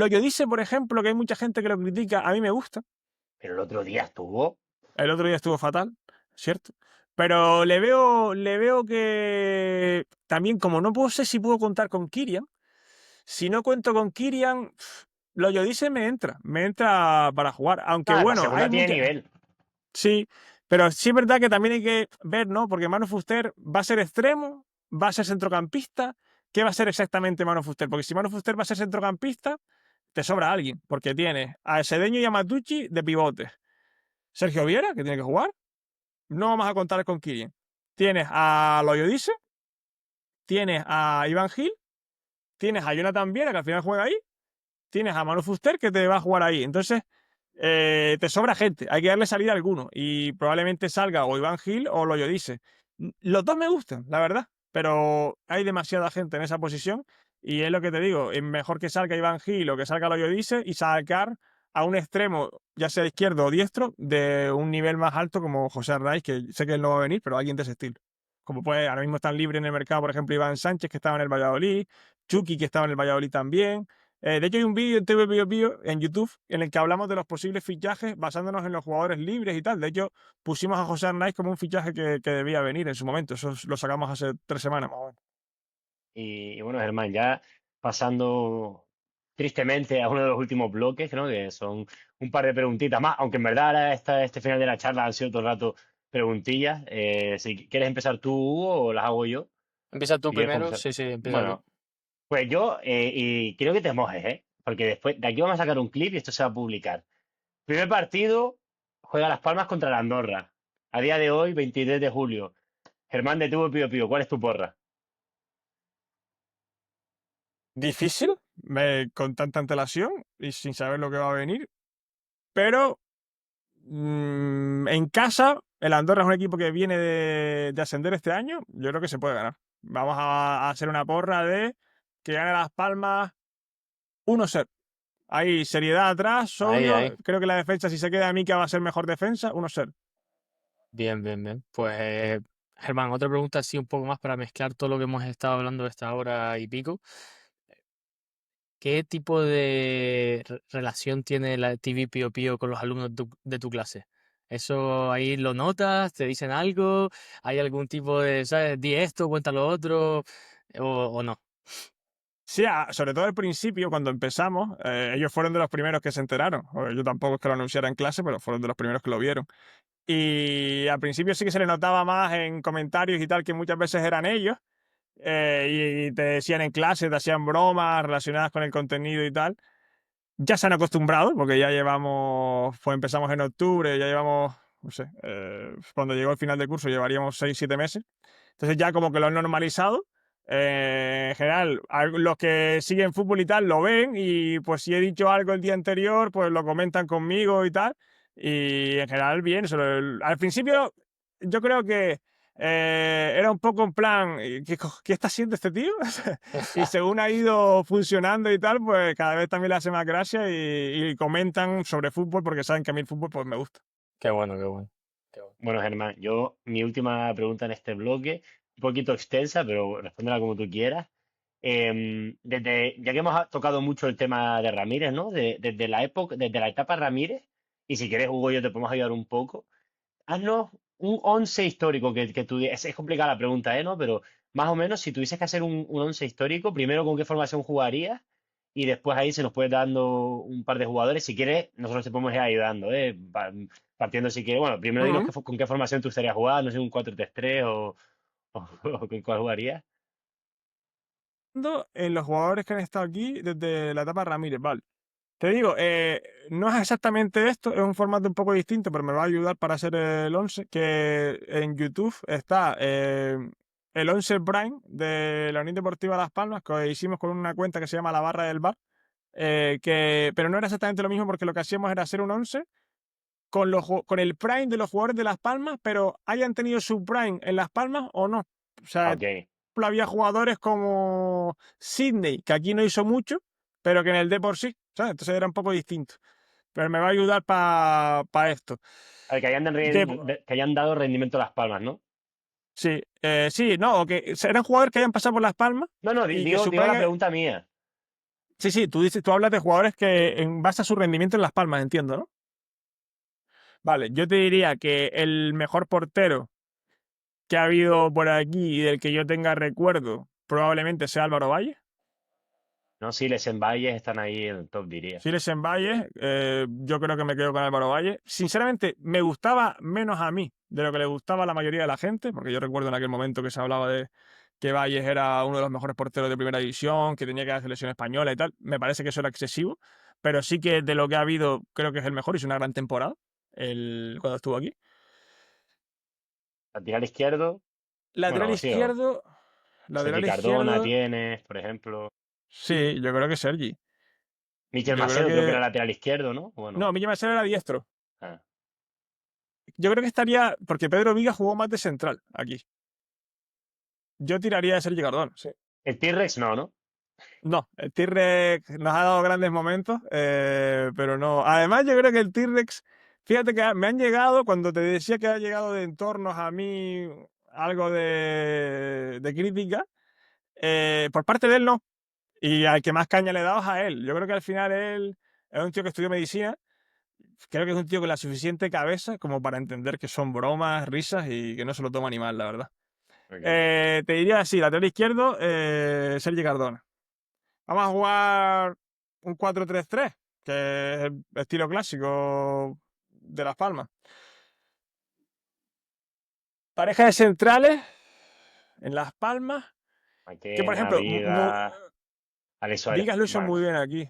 que dice, por ejemplo, que hay mucha gente que lo critica, a mí me gusta. Pero el otro día estuvo. El otro día estuvo fatal, ¿cierto? Pero le veo que también, como no puedo sé si puedo contar con Kirian, si no cuento con Kirian, lo que dice me entra para jugar. Aunque Ah, para bueno, hay segunda tiene mucha. nivel. Sí, pero sí es verdad que también hay que ver, ¿no? Porque Manu Fuster va a ser extremo, va a ser centrocampista. ¿Qué va a ser exactamente Manu Fuster? Porque si Manu Fuster va a ser centrocampista, te sobra alguien, porque tienes a Sedeño y a Matucci de pivotes. Sergio Viera, que tiene que jugar. No vamos a contar con Kirian. Tienes a Loyodice, tienes a Iván Gil, tienes a Jonathan Viera, que al final juega ahí, tienes a Manu Fuster, que te va a jugar ahí. Entonces, te sobra gente, hay que darle salida a alguno. Y probablemente salga o Iván Gil o Loyodice. Los dos me gustan, la verdad, pero hay demasiada gente en esa posición. Y es lo que te digo, es mejor que salga Iván Gil o que salga Loyodice y sacar a un extremo, ya sea izquierdo o diestro, de un nivel más alto como José Arnaiz, que sé que él no va a venir, pero alguien de ese estilo. Como puede, ahora mismo están libres en el mercado, por ejemplo, Iván Sánchez, que estaba en el Valladolid, Chucky, que estaba en el Valladolid también. De hecho, hay un vídeo en TV Bio Bio, en YouTube, en el que hablamos de los posibles fichajes basándonos en los jugadores libres y tal. De hecho, pusimos a José Arnaiz como un fichaje que debía venir en su momento. Eso lo sacamos hace 3 semanas más o menos. Y bueno, Germán, ya pasando tristemente a uno de los últimos bloques, ¿no? Que son un par de preguntitas más, aunque en verdad ahora este final de la charla han sido todo el rato preguntillas. Si quieres empezar tú, Hugo, o las hago yo. Empieza tú Si quieres primero, comenzar. sí, sí, empieza tú. Bueno, pues yo, y quiero que te mojes, ¿eh? Porque después de aquí vamos a sacar un clip y esto se va a publicar. Primer partido, juega Las Palmas contra la Andorra. A día de hoy, 23 de julio. Germán de Tubo Pío Pío, ¿cuál es tu porra? Difícil, con tanta antelación y sin saber lo que va a venir. Pero en casa, el Andorra es un equipo que viene de ascender este año. Yo creo que se puede ganar. Vamos a hacer una porra de que gane Las Palmas 1-0. Hay seriedad atrás, Ahí, ahí. sobrio. Creo que la defensa, si se queda Mica, va a ser mejor defensa. 1-0. Bien, bien, bien. Pues, Germán, otra pregunta así un poco más para mezclar todo lo que hemos estado hablando de esta hora y pico. ¿Qué tipo de relación tiene la TV Pío Pío con los alumnos de tu clase? ¿Eso ahí lo notas? ¿Te dicen algo? ¿Hay algún tipo de, sabes, di esto, cuenta lo otro? ¿O no? Sí, sobre todo al principio, cuando empezamos, ellos fueron de los primeros que se enteraron. Yo tampoco es que lo anunciara en clase, pero fueron de los primeros que lo vieron. Y al principio sí que se le notaba más en comentarios y tal, que muchas veces eran ellos. Y te decían en clase, te hacían bromas relacionadas con el contenido y tal. Ya se han acostumbrado, porque ya llevamos, pues empezamos en octubre, ya llevamos, no sé, cuando llegó el final del curso llevaríamos 6, 7 meses. Entonces ya como que lo han normalizado. En general, los que siguen fútbol y tal lo ven y pues si he dicho algo el día anterior, pues lo comentan conmigo y tal. Y en general bien. Al principio yo creo que era un poco en plan, ¿qué está haciendo este tío? Y según ha ido funcionando y tal, pues cada vez también le hace más gracia y comentan sobre fútbol porque saben que a mí el fútbol pues me gusta. Qué bueno, qué bueno. Qué bueno. Bueno, Germán, mi última pregunta en este bloque, un poquito extensa, pero respóndela como tú quieras. Ya que hemos tocado mucho el tema de Ramírez, ¿no? Desde la época, desde la etapa Ramírez, y si quieres, Hugo, yo te podemos ayudar un poco. Haznos un once histórico que tú es complicada la pregunta, ¿eh? ¿No? Pero más o menos, si tuvieses que hacer un once histórico, primero con qué formación jugarías y después ahí se nos puede dando un par de jugadores. Si quieres, nosotros te podemos ir ayudando, ¿eh? Partiendo si quieres. Bueno, primero dinos Ujú. con qué formación te gustaría jugar, no sé, un 4-3-3 o con cuál jugarías. En los jugadores que han estado aquí desde la etapa Ramírez, vale. Te digo, no es exactamente esto, es un formato un poco distinto, pero me va a ayudar para hacer el 11, que en YouTube está el 11 Prime de la Unión Deportiva Las Palmas, que hicimos con una cuenta que se llama La Barra del Bar, pero no era exactamente lo mismo porque lo que hacíamos era hacer un 11 con el Prime de los jugadores de Las Palmas, pero hayan tenido su Prime en Las Palmas o no. O sea, Ok. había jugadores como Sidney, que aquí no hizo mucho, pero que en el Depor sí, ¿sabes? Entonces era un poco distinto. Pero me va a ayudar para esto. A ver, Que, que hayan dado rendimiento a Las Palmas, ¿no? sí, sí, no, o que eran jugadores que hayan pasado por Las Palmas No, no, y que su digo la Prime. pregunta mía. Sí, sí, tú hablas de jugadores que en base a su rendimiento en Las Palmas, entiendo, ¿no? Vale, yo te diría que el mejor portero que ha habido por aquí y del que yo tenga recuerdo probablemente sea Álvaro Valle. No, sí, Les Valles están ahí en el top, diría. Siles en Valle, yo creo que me quedo con Álvaro Valle. Sinceramente, me gustaba menos a mí de lo que le gustaba a la mayoría de la gente, porque yo recuerdo en aquel momento que se hablaba de que Valles era uno de los mejores porteros de primera división, que tenía que ir a la selección española y tal. Me parece que eso era excesivo, pero sí que de lo que ha habido, creo que es el mejor. Hizo una gran temporada cuando estuvo aquí. Lateral izquierdo, Lateral bueno, sí, o izquierdo, Sergi lateral Cardona izquierdo, tienes, por ejemplo. sí, yo creo que Sergi. Michel Yo creo Macedo creo que era que. lateral izquierdo, ¿no? Bueno, No, Miguel Macedo era diestro. ah. Yo creo que estaría. Porque Pedro Viga jugó más de central aquí. Yo tiraría de Sergi Cardona, sí. El T-Rex no, ¿no? No, el T-Rex nos ha dado grandes momentos, pero no. Además, yo creo que el T-Rex, fíjate que me han llegado, cuando te decía que ha llegado de entornos a mí algo de crítica, por parte de él no. Y al que más caña le he dado es a él. Yo creo que al final él es un tío que estudió medicina. Creo que es un tío con la suficiente cabeza como para entender que son bromas, risas y que no se lo toma ni mal, la verdad. Ok. Te diría así, lateral izquierdo, Sergi Cardona. Vamos a jugar un 4-3-3, que es el estilo clásico de Las Palmas. Pareja de centrales en Las Palmas, que por Maquena, ejemplo, Viga, Alex Suárez. Vigas lo hizo Bueno, muy bien aquí.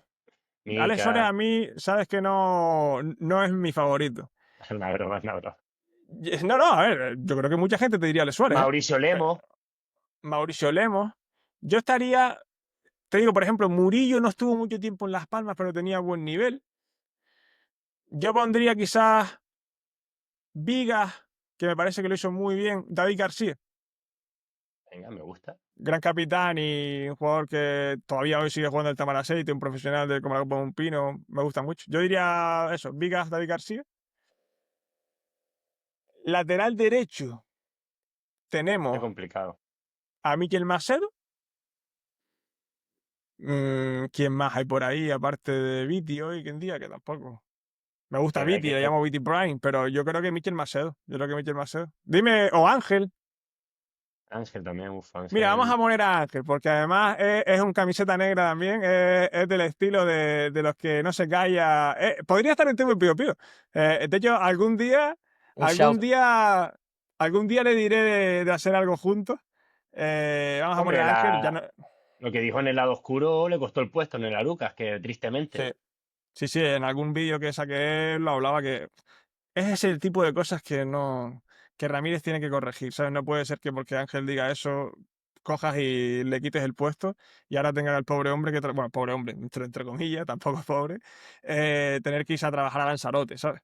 Alex Suárez Mica. a mí, sabes que no es mi favorito. Es una broma, es una broma. No, no, a ver, yo creo que mucha gente te diría Alex Suárez, ¿eh? Mauricio Lemos. Mauricio Lemos. Yo estaría, te digo, por ejemplo, Murillo no estuvo mucho tiempo en Las Palmas, pero tenía buen nivel. Yo pondría quizás Vigas, que me parece que lo hizo muy bien, David García, Venga, me gusta. gran capitán y un jugador que todavía hoy sigue jugando el Tamaraceite, un profesional de como la Copa de un Pino, me gusta mucho. Yo diría eso, Vigas, David García. Lateral derecho Es tenemos complicado. a Miquel Macedo. ¿Quién más hay por ahí aparte de Viti hoy en día? Que tampoco. Me gusta Que, Viti, que- le que- llamo Viti Prime, pero yo creo que Miquel Macedo. Yo creo que Miquel Macedo. Dime, o Ángel. Ángel también, Mira, vamos Ángel. a poner a Ángel, porque además es un camiseta negra también, es del estilo de los que no se calla. Podría estar en Timo y Pío Pío. De hecho, Un shout. algún día, algún día le diré de hacer algo juntos. Vamos a poner Hombre, a Ángel, ya no. lo que dijo en el lado oscuro le costó el puesto en el Arucas, que tristemente. Sí, sí, sí, en algún vídeo que saqué lo hablaba que es ese tipo de cosas que no, que Ramírez tiene que corregir, ¿sabes? No puede ser que porque Ángel diga eso cojas y le quites el puesto y ahora tenga al pobre hombre bueno, pobre hombre, entre comillas, tampoco es pobre, tener que irse a trabajar a Lanzarote, ¿sabes?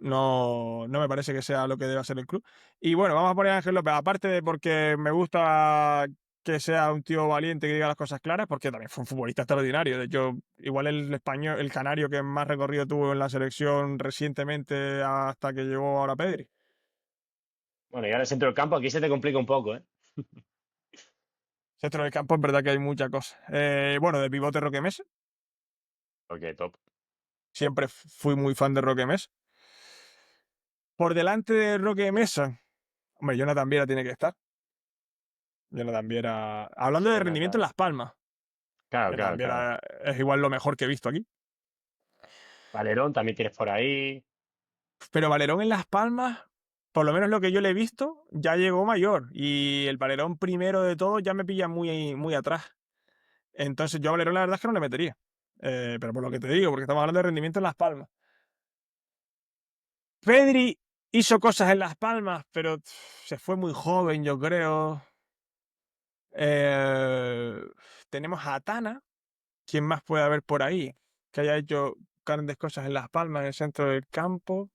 No me parece que sea lo que debe hacer el club. Y bueno, vamos a poner a Ángel López, aparte de porque me gusta que sea un tío valiente que diga las cosas claras, porque también fue un futbolista extraordinario. De hecho, igual el español, el canario que más recorrido tuvo en la selección recientemente hasta que llegó ahora Pedri. Bueno, y ahora el centro del campo, aquí se te complica un poco, ¿eh? Centro del campo, es verdad que hay muchas cosas. Bueno, de pivote Roque Mesa. Ok, top. Siempre fui muy fan de Roque Mesa. Por delante de Roque Mesa, hombre, Jonathan Viera tiene que estar. Jonathan Viera. Hablando de rendimiento en Jonathan. Las Palmas. Claro, Jonathan claro, claro. Viera es igual lo mejor que he visto aquí. Valerón también tienes por ahí. Pero Valerón en Las Palmas, por lo menos lo que yo le he visto, ya llegó mayor. Y el Valerón primero de todo ya me pilla muy, muy atrás. Entonces yo a Valerón la verdad es que no le metería. Pero por lo que te digo, porque estamos hablando de rendimiento en Las Palmas. Pedri hizo cosas en Las Palmas, pero se fue muy joven, yo creo. Eh, Tenemos a Tana. ¿Quién más puede haber por ahí que haya hecho grandes cosas en Las Palmas, en el centro del campo?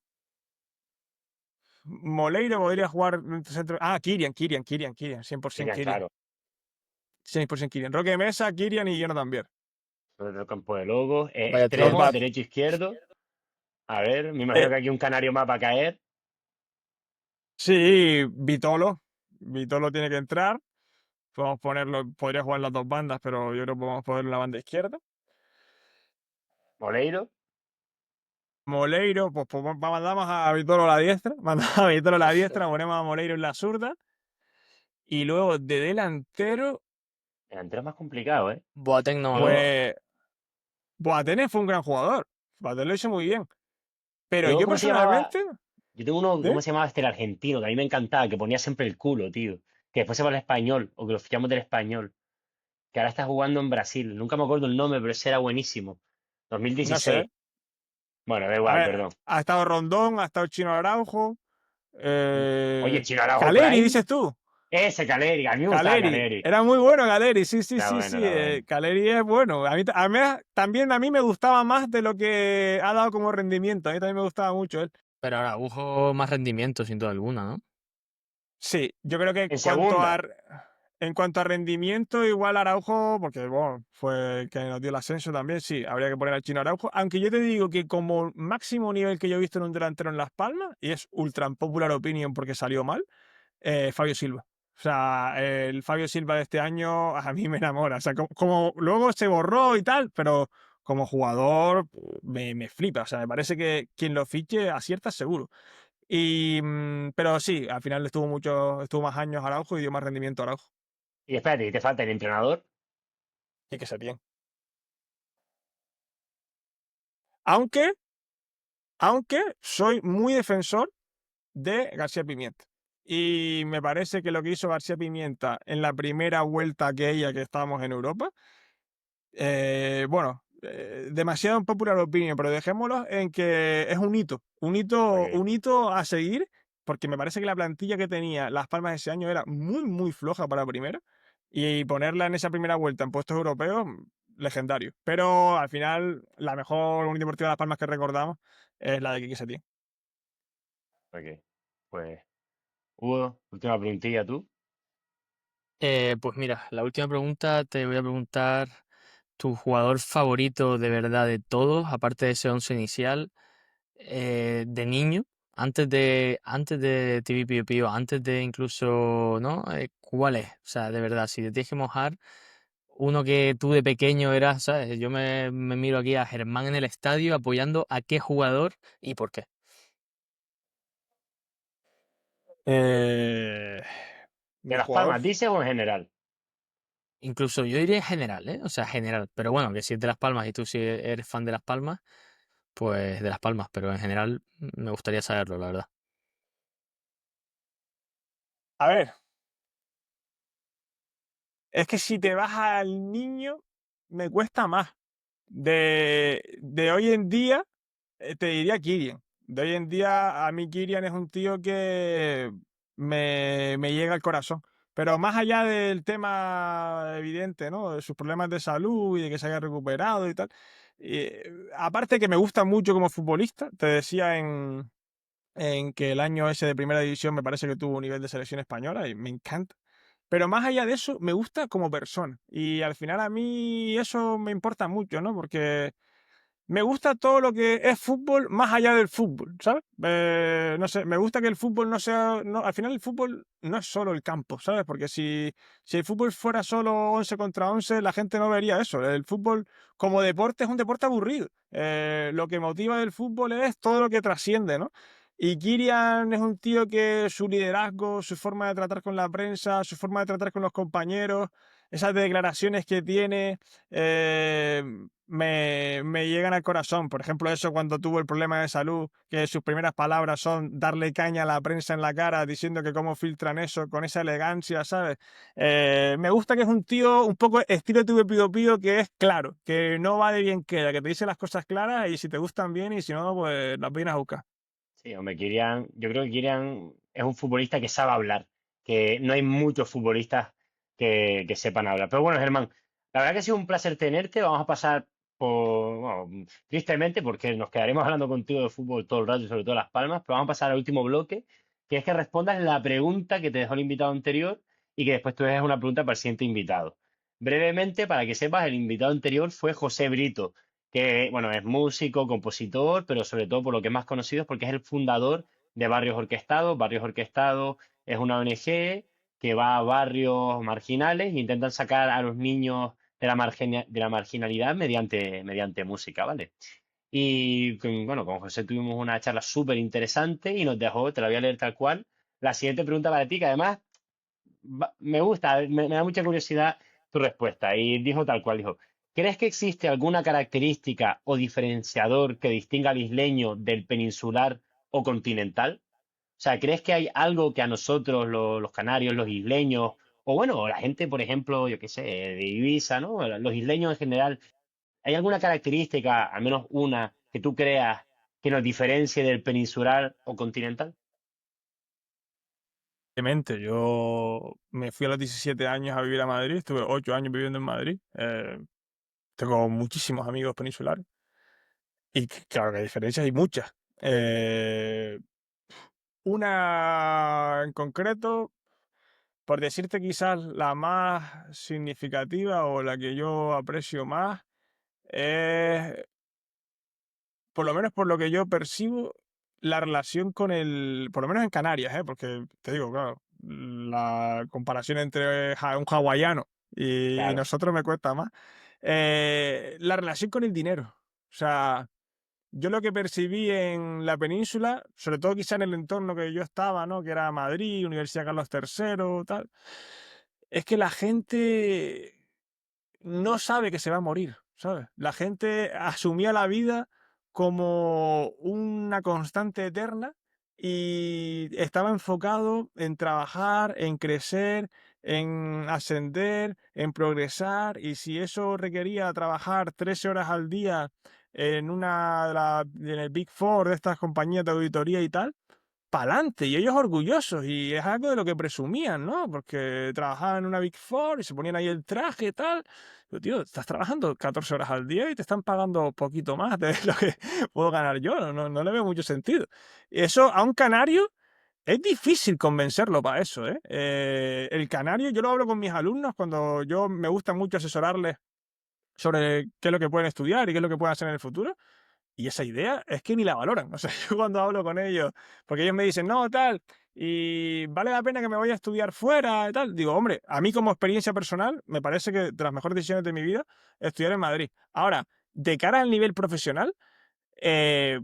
Moleiro podría jugar en el centro. Ah, Kirian, 100% Serían, Kirian. claro. 100% Kirian. Roque Mesa, Kirian y Jonathan Vier. Sobre el campo de Logos. Vaya Los Extremos, tridente. bat. derecho, izquierdo. A ver, me imagino Eh, que aquí un canario más va a caer. sí, Vitolo. Vitolo tiene que entrar. Podemos ponerlo, podría jugar en las dos bandas, pero yo creo que podemos ponerlo en la banda izquierda. Moleiro. Moleiro, pues mandamos a Vitolo a la diestra. Mandamos a Vitolo a la diestra, ponemos a Moleiro en la zurda. Y luego de delantero, El delantero es más complicado, ¿eh? Boateng no va, ¿no? Yo, pues Boateng fue un gran jugador. Boateng lo hizo muy bien. Pero yo, yo ¿cómo se llamaba? personalmente, Yo tengo uno, ¿sí? ¿cómo se llamaba este el argentino? Que a mí me encantaba, que ponía siempre el culo, tío. Que después se va al español, o que lo fichamos del español. Que ahora está jugando en Brasil. Nunca me acuerdo el nombre, pero ese era buenísimo. No sé. 2016. Bueno, da A igual, ver, perdón. ha estado Rondón, ha estado Chino Araujo. Oye, Chino Araujo Caleri, Prime. dices tú. Ese Caleri, a mí me gustaba Caleri. Caleri. Era muy bueno Caleri, sí, sí, Era sí, bueno, sí. era bueno. Caleri es bueno. También a mí me gustaba más de lo que ha dado como rendimiento. A mí también me gustaba mucho él. Pero ahora Araujo más rendimiento, sin duda alguna, ¿no? Sí, yo creo que En segunda. en cuanto a rendimiento, igual Araujo, porque bueno, fue el que nos dio el ascenso también, sí, habría que poner al Chino Araujo. Aunque yo te digo que como máximo nivel que yo he visto en un delantero en Las Palmas, y es ultra unpopular opinion porque salió mal, Fabio Silva. O sea, el Fabio Silva de este año a mí me enamora. O sea, como luego se borró y tal, pero como jugador me flipa. O sea, me parece que quien lo fiche acierta seguro. Pero sí, al final estuvo más años Araujo y dio más rendimiento a Araujo. Y espérate, y te falta el entrenador. Y que se tiene. Aunque, aunque soy muy defensor de García Pimienta. Y me parece que lo que hizo García Pimienta en la primera vuelta que estábamos en Europa, bueno, demasiado popular opinion, pero dejémoslo en que es Ok, un hito a seguir, porque me parece que la plantilla que tenía Las Palmas ese año era muy, muy floja para primera, y ponerla en esa primera vuelta en puestos europeos, legendario. Pero al final, la mejor Unión Deportiva de Las Palmas que recordamos es la de Quique Setién. ok. Pues, Hugo, última preguntilla tú. Pues mira, la última pregunta te voy a preguntar tu jugador favorito de verdad de todos, aparte de ese once inicial, de niño, antes de TV Pío Pío, antes de incluso, ¿no? ¿Cuál es? O sea, de verdad, si te tienes que mojar, uno que tú de pequeño eras, ¿sabes? Yo me miro aquí a Germán en el estadio apoyando a qué jugador y por qué. Eh, ¿De Mi Las jugador. Palmas dices o en general? Incluso yo diría en general, ¿eh? O sea, general. Pero bueno, que si es de Las Palmas y tú si eres fan de Las Palmas, pues de Las Palmas. Pero en general me gustaría saberlo, la verdad. A ver, es que si te vas al niño, me cuesta más. De hoy en día, te diría Kirian. De hoy en día, a mí Kirian es un tío que me llega al corazón. Pero más allá del tema evidente, ¿no? De sus problemas de salud y de que se haya recuperado y tal. Aparte que me gusta mucho como futbolista, te decía en que el año ese de primera división me parece que tuvo un nivel de selección española y me encanta. Pero más allá de eso, me gusta como persona. Y al final a mí eso me importa mucho, ¿no? Porque me gusta todo lo que es fútbol más allá del fútbol, ¿sabes? No sé, me gusta que el fútbol no sea. No, al final el fútbol no es solo el campo, ¿sabes? Porque si el fútbol fuera solo 11 contra 11, la gente no vería eso. El fútbol como deporte es un deporte aburrido. Lo que motiva del fútbol es todo lo que trasciende, ¿no? Y Kylian es un tío que su liderazgo, su forma de tratar con la prensa, su forma de tratar con los compañeros, esas declaraciones que tiene, eh, me llegan al corazón. Por ejemplo, eso cuando tuvo el problema de salud, que sus primeras palabras son darle caña a la prensa en la cara, diciendo que cómo filtran eso con esa elegancia, ¿sabes? Me gusta que es un tío un poco estilo Tuve Pido Pido, que es claro, que no va de bien queda, que te dice las cosas claras y si te gustan bien y si no, pues las vienes a buscar. Sí, hombre, Kylian, yo creo que Kylian es un futbolista que sabe hablar, que no hay muchos futbolistas que sepan hablar. Pero bueno, Germán, la verdad que ha sido un placer tenerte. Vamos a pasar bueno, tristemente, porque nos quedaremos hablando contigo de fútbol todo el rato y sobre todo Las Palmas, pero vamos a pasar al último bloque, que es que respondas la pregunta que te dejó el invitado anterior y que después tú dejes una pregunta para el siguiente invitado. Brevemente, para que sepas, el invitado anterior fue José Brito, que bueno, es músico, compositor, pero sobre todo por lo que es más conocido es porque es el fundador de Barrios Orquestados. Barrios Orquestados es una ONG que va a barrios marginales e intentan sacar a los niños de la marginalidad mediante música, ¿vale? Y bueno, con José tuvimos una charla súper interesante y nos dejó, te la voy a leer tal cual, la siguiente pregunta para ti, que además me gusta, me da mucha curiosidad tu respuesta. Y dijo tal cual, dijo, ¿crees que existe alguna característica o diferenciador que distinga al isleño del peninsular o continental? O sea, ¿crees que hay algo que a nosotros, los canarios, los isleños, o bueno, la gente, por ejemplo, yo qué sé, de Ibiza, ¿no? Los isleños en general, ¿hay alguna característica, al menos una, que tú creas que nos diferencie del peninsular o continental? Obviamente, yo me fui a los 17 años a vivir a Madrid, estuve 8 años viviendo en Madrid. Tengo muchísimos amigos peninsulares y claro que diferencias hay muchas. Eh, una en concreto, por decirte quizás la más significativa o la que yo aprecio más, es, por lo menos por lo que yo percibo, la relación con por lo menos en Canarias, porque te digo, claro, la comparación entre un hawaiano y Claro. nosotros me cuesta más, la relación con el dinero. O sea, yo lo que percibí en la península, sobre todo quizá en el entorno que yo estaba, ¿no? Que era Madrid, Universidad Carlos III, tal, es que la gente no sabe que se va a morir, ¿sabes? La gente asumía la vida como una constante eterna y estaba enfocado en trabajar, en crecer, en ascender, en progresar, y si eso requería trabajar 13 horas al día en en el Big Four de estas compañías de auditoría y tal, pa'lante, y ellos orgullosos, y es algo de lo que presumían, ¿no? Porque trabajaban en una Big Four y se ponían ahí el traje y tal. Digo, tío, estás trabajando 14 horas al día y te están pagando poquito más de lo que puedo ganar yo, no le veo mucho sentido. Y eso a un canario es difícil convencerlo para eso, ¿eh? El canario, yo lo hablo con mis alumnos cuando yo me gusta mucho asesorarles sobre qué es lo que pueden estudiar y qué es lo que pueden hacer en el futuro. Y esa idea es que ni la valoran. O sea, yo cuando hablo con ellos, porque ellos me dicen, no, tal, y vale la pena que me vaya a estudiar fuera y tal. Digo, hombre, a mí como experiencia personal, me parece que de las mejores decisiones de mi vida, estudiar en Madrid. Ahora, de cara al nivel profesional, eh,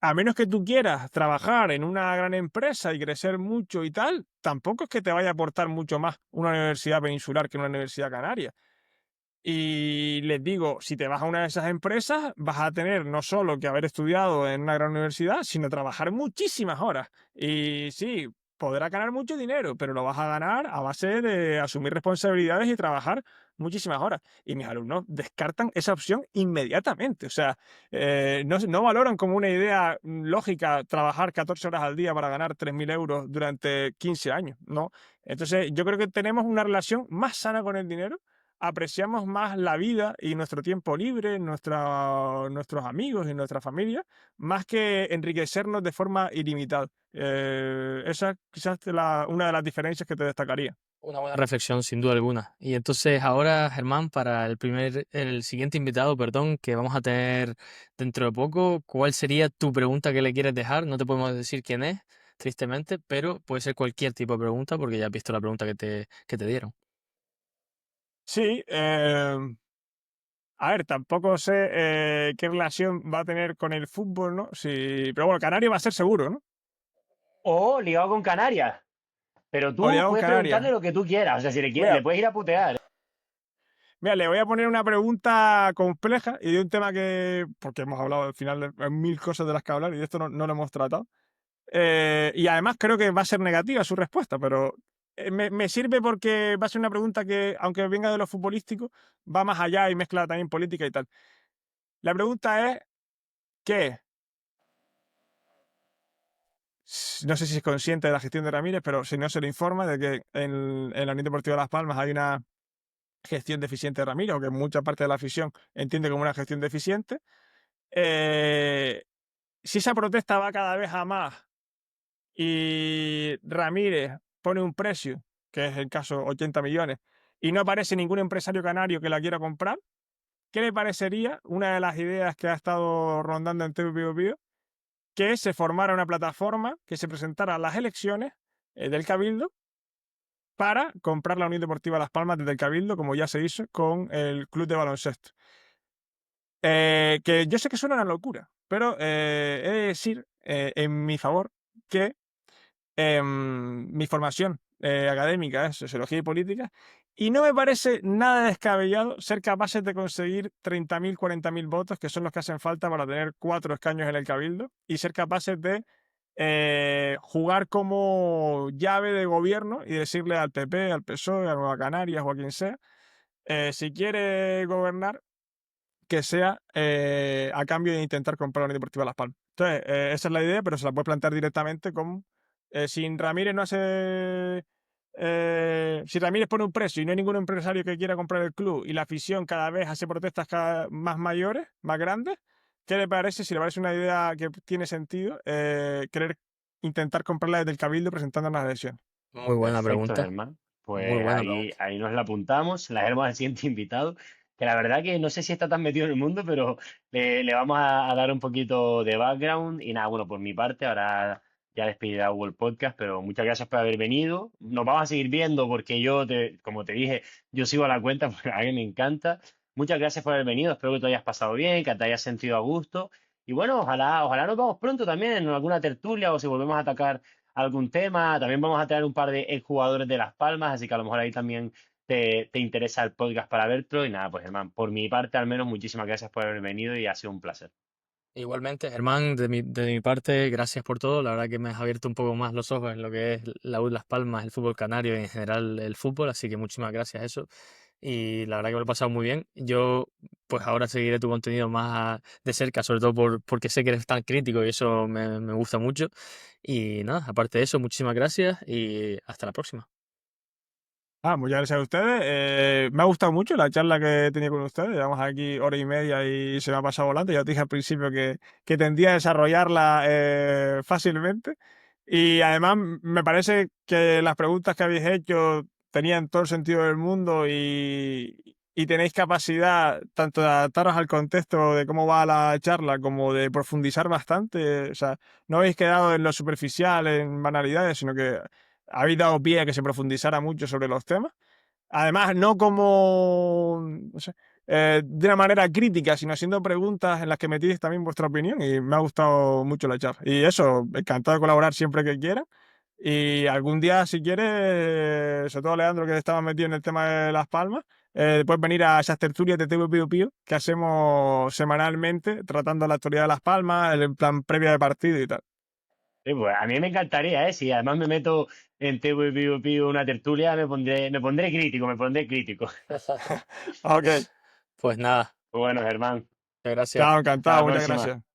a menos que tú quieras trabajar en una gran empresa y crecer mucho y tal, tampoco es que te vaya a aportar mucho más una universidad peninsular que una universidad canaria. Y les digo, si te vas a una de esas empresas, vas a tener no solo que haber estudiado en una gran universidad, sino trabajar muchísimas horas. Y sí, podrás ganar mucho dinero, pero lo vas a ganar a base de asumir responsabilidades y trabajar muchísimas horas. Y mis alumnos descartan esa opción inmediatamente. O sea, no valoran como una idea lógica trabajar 14 horas al día para ganar 3.000 euros durante 15 años, ¿no? Entonces, yo creo que tenemos una relación más sana con el dinero, apreciamos más la vida y nuestro tiempo libre, nuestros amigos y nuestra familia, más que enriquecernos de forma ilimitada. Esa quizás es una de las diferencias que te destacaría. Una buena reflexión, sin duda alguna. Y entonces ahora, Germán, para el siguiente invitado, perdón, que vamos a tener dentro de poco, ¿cuál sería tu pregunta que le quieres dejar? No te podemos decir quién es, tristemente, pero puede ser cualquier tipo de pregunta porque ya has visto la pregunta que te dieron. Sí, a ver, tampoco sé qué relación va a tener con el fútbol, ¿no? Sí, pero bueno, Canario va a ser seguro, ¿no? O ligado con Canarias. Pero tú Oleado en puedes Canarias. preguntarle lo que tú quieras. O sea, si le Mira, puedes ir a putear. mira, le voy a poner una pregunta compleja y de un tema que, porque hemos hablado al final de hay mil cosas de las que hablar y de esto no lo hemos tratado. Y además creo que va a ser negativa su respuesta, pero me sirve porque va a ser una pregunta que, aunque venga de lo futbolístico, va más allá y mezcla también política y tal. La pregunta es, ¿qué? No sé si es consciente de la gestión de Ramírez, pero si no se le informa de que en la Unión Deportiva Las Palmas hay una gestión deficiente de Ramírez, o que mucha parte de la afición entiende como una gestión deficiente. Eh, si esa protesta va cada vez a más y Ramírez pone un precio, que es el caso 80 millones, y no aparece ningún empresario canario que la quiera comprar, ¿qué le parecería una de las ideas que ha estado rondando en TV Pío Pío? Que se formara una plataforma que se presentara a las elecciones del Cabildo para comprar la Unión Deportiva Las Palmas desde el Cabildo, como ya se hizo con el club de baloncesto. Que yo sé que suena una locura, pero he de decir en mi favor que mi formación académica es sociología y política, y no me parece nada descabellado ser capaces de conseguir 30.000, 40.000 votos, que son los que hacen falta para tener 4 escaños en el Cabildo, y ser capaces de jugar como llave de gobierno y decirle al PP, al PSOE, a Nueva Canarias o a quien sea, si quiere gobernar, que sea a cambio de intentar comprar la Unión Deportiva Las Palmas. Entonces, esa es la idea, pero se la puede plantear directamente como si Ramírez no hace. Si Ramírez pone un precio y no hay ningún empresario que quiera comprar el club y la afición cada vez hace protestas cada más mayores, más grandes, ¿qué le parece? Si le parece una idea que tiene sentido, querer intentar comprarla desde el Cabildo presentando una adhesión. Muy buena Perfecto, pregunta, Germán. muy Pues buena ahí, pregunta. ahí nos la apuntamos, la haremos al siguiente invitado, que la verdad que no sé si está tan metido en el mundo, pero le vamos a dar un poquito de background. Y nada, bueno, por mi parte, ahora ya despedirá Hugo el podcast, pero muchas gracias por haber venido. Nos vamos a seguir viendo porque como te dije, yo sigo a la cuenta porque a mí me encanta. Muchas gracias por haber venido, espero que te hayas pasado bien, que te hayas sentido a gusto. Y bueno, ojalá nos vamos pronto también en alguna tertulia o si volvemos a atacar algún tema. También vamos a tener un par de exjugadores de Las Palmas, así que a lo mejor ahí también te interesa el podcast para verlo. Y nada, pues Germán, por mi parte al menos, muchísimas gracias por haber venido y ha sido un placer. Igualmente, Germán, de mi parte, gracias por todo. La verdad que me has abierto un poco más los ojos en lo que es la U Las Palmas, el fútbol canario y en general el fútbol, así que muchísimas gracias a eso. Y la verdad que me lo he pasado muy bien. Yo, pues ahora seguiré tu contenido más de cerca, sobre todo porque sé que eres tan crítico y eso me gusta mucho. Y nada, aparte de eso, muchísimas gracias y hasta la próxima. Muchas gracias a ustedes. Me ha gustado mucho la charla que he tenido con ustedes. Llevamos aquí hora y media y se me ha pasado volando. Ya te dije al principio que tendía a desarrollarla fácilmente. Y además me parece que las preguntas que habéis hecho tenían todo el sentido del mundo y tenéis capacidad tanto de adaptaros al contexto de cómo va la charla como de profundizar bastante. O sea, no habéis quedado en lo superficial, en banalidades, sino que habéis dado pie a que se profundizara mucho sobre los temas. Además, no como, no sé, de una manera crítica, sino haciendo preguntas en las que metís también vuestra opinión y me ha gustado mucho la charla. Y eso, encantado de colaborar siempre que quiera. Y algún día, si quieres, sobre todo Leandro, que estaba metido en el tema de Las Palmas, puedes venir a esas tertulias de TV Pío Pío que hacemos semanalmente, tratando la actualidad de Las Palmas, el plan previa de partido y tal. Pues a mí me encantaría, ¿eh? Si además me meto en TV Piu Piu una tertulia, me pondré crítico, me pondré crítico. Ok, Pues nada, Pues bueno, Germán, gracias. chao, hasta la encantado, muchas próxima. gracias.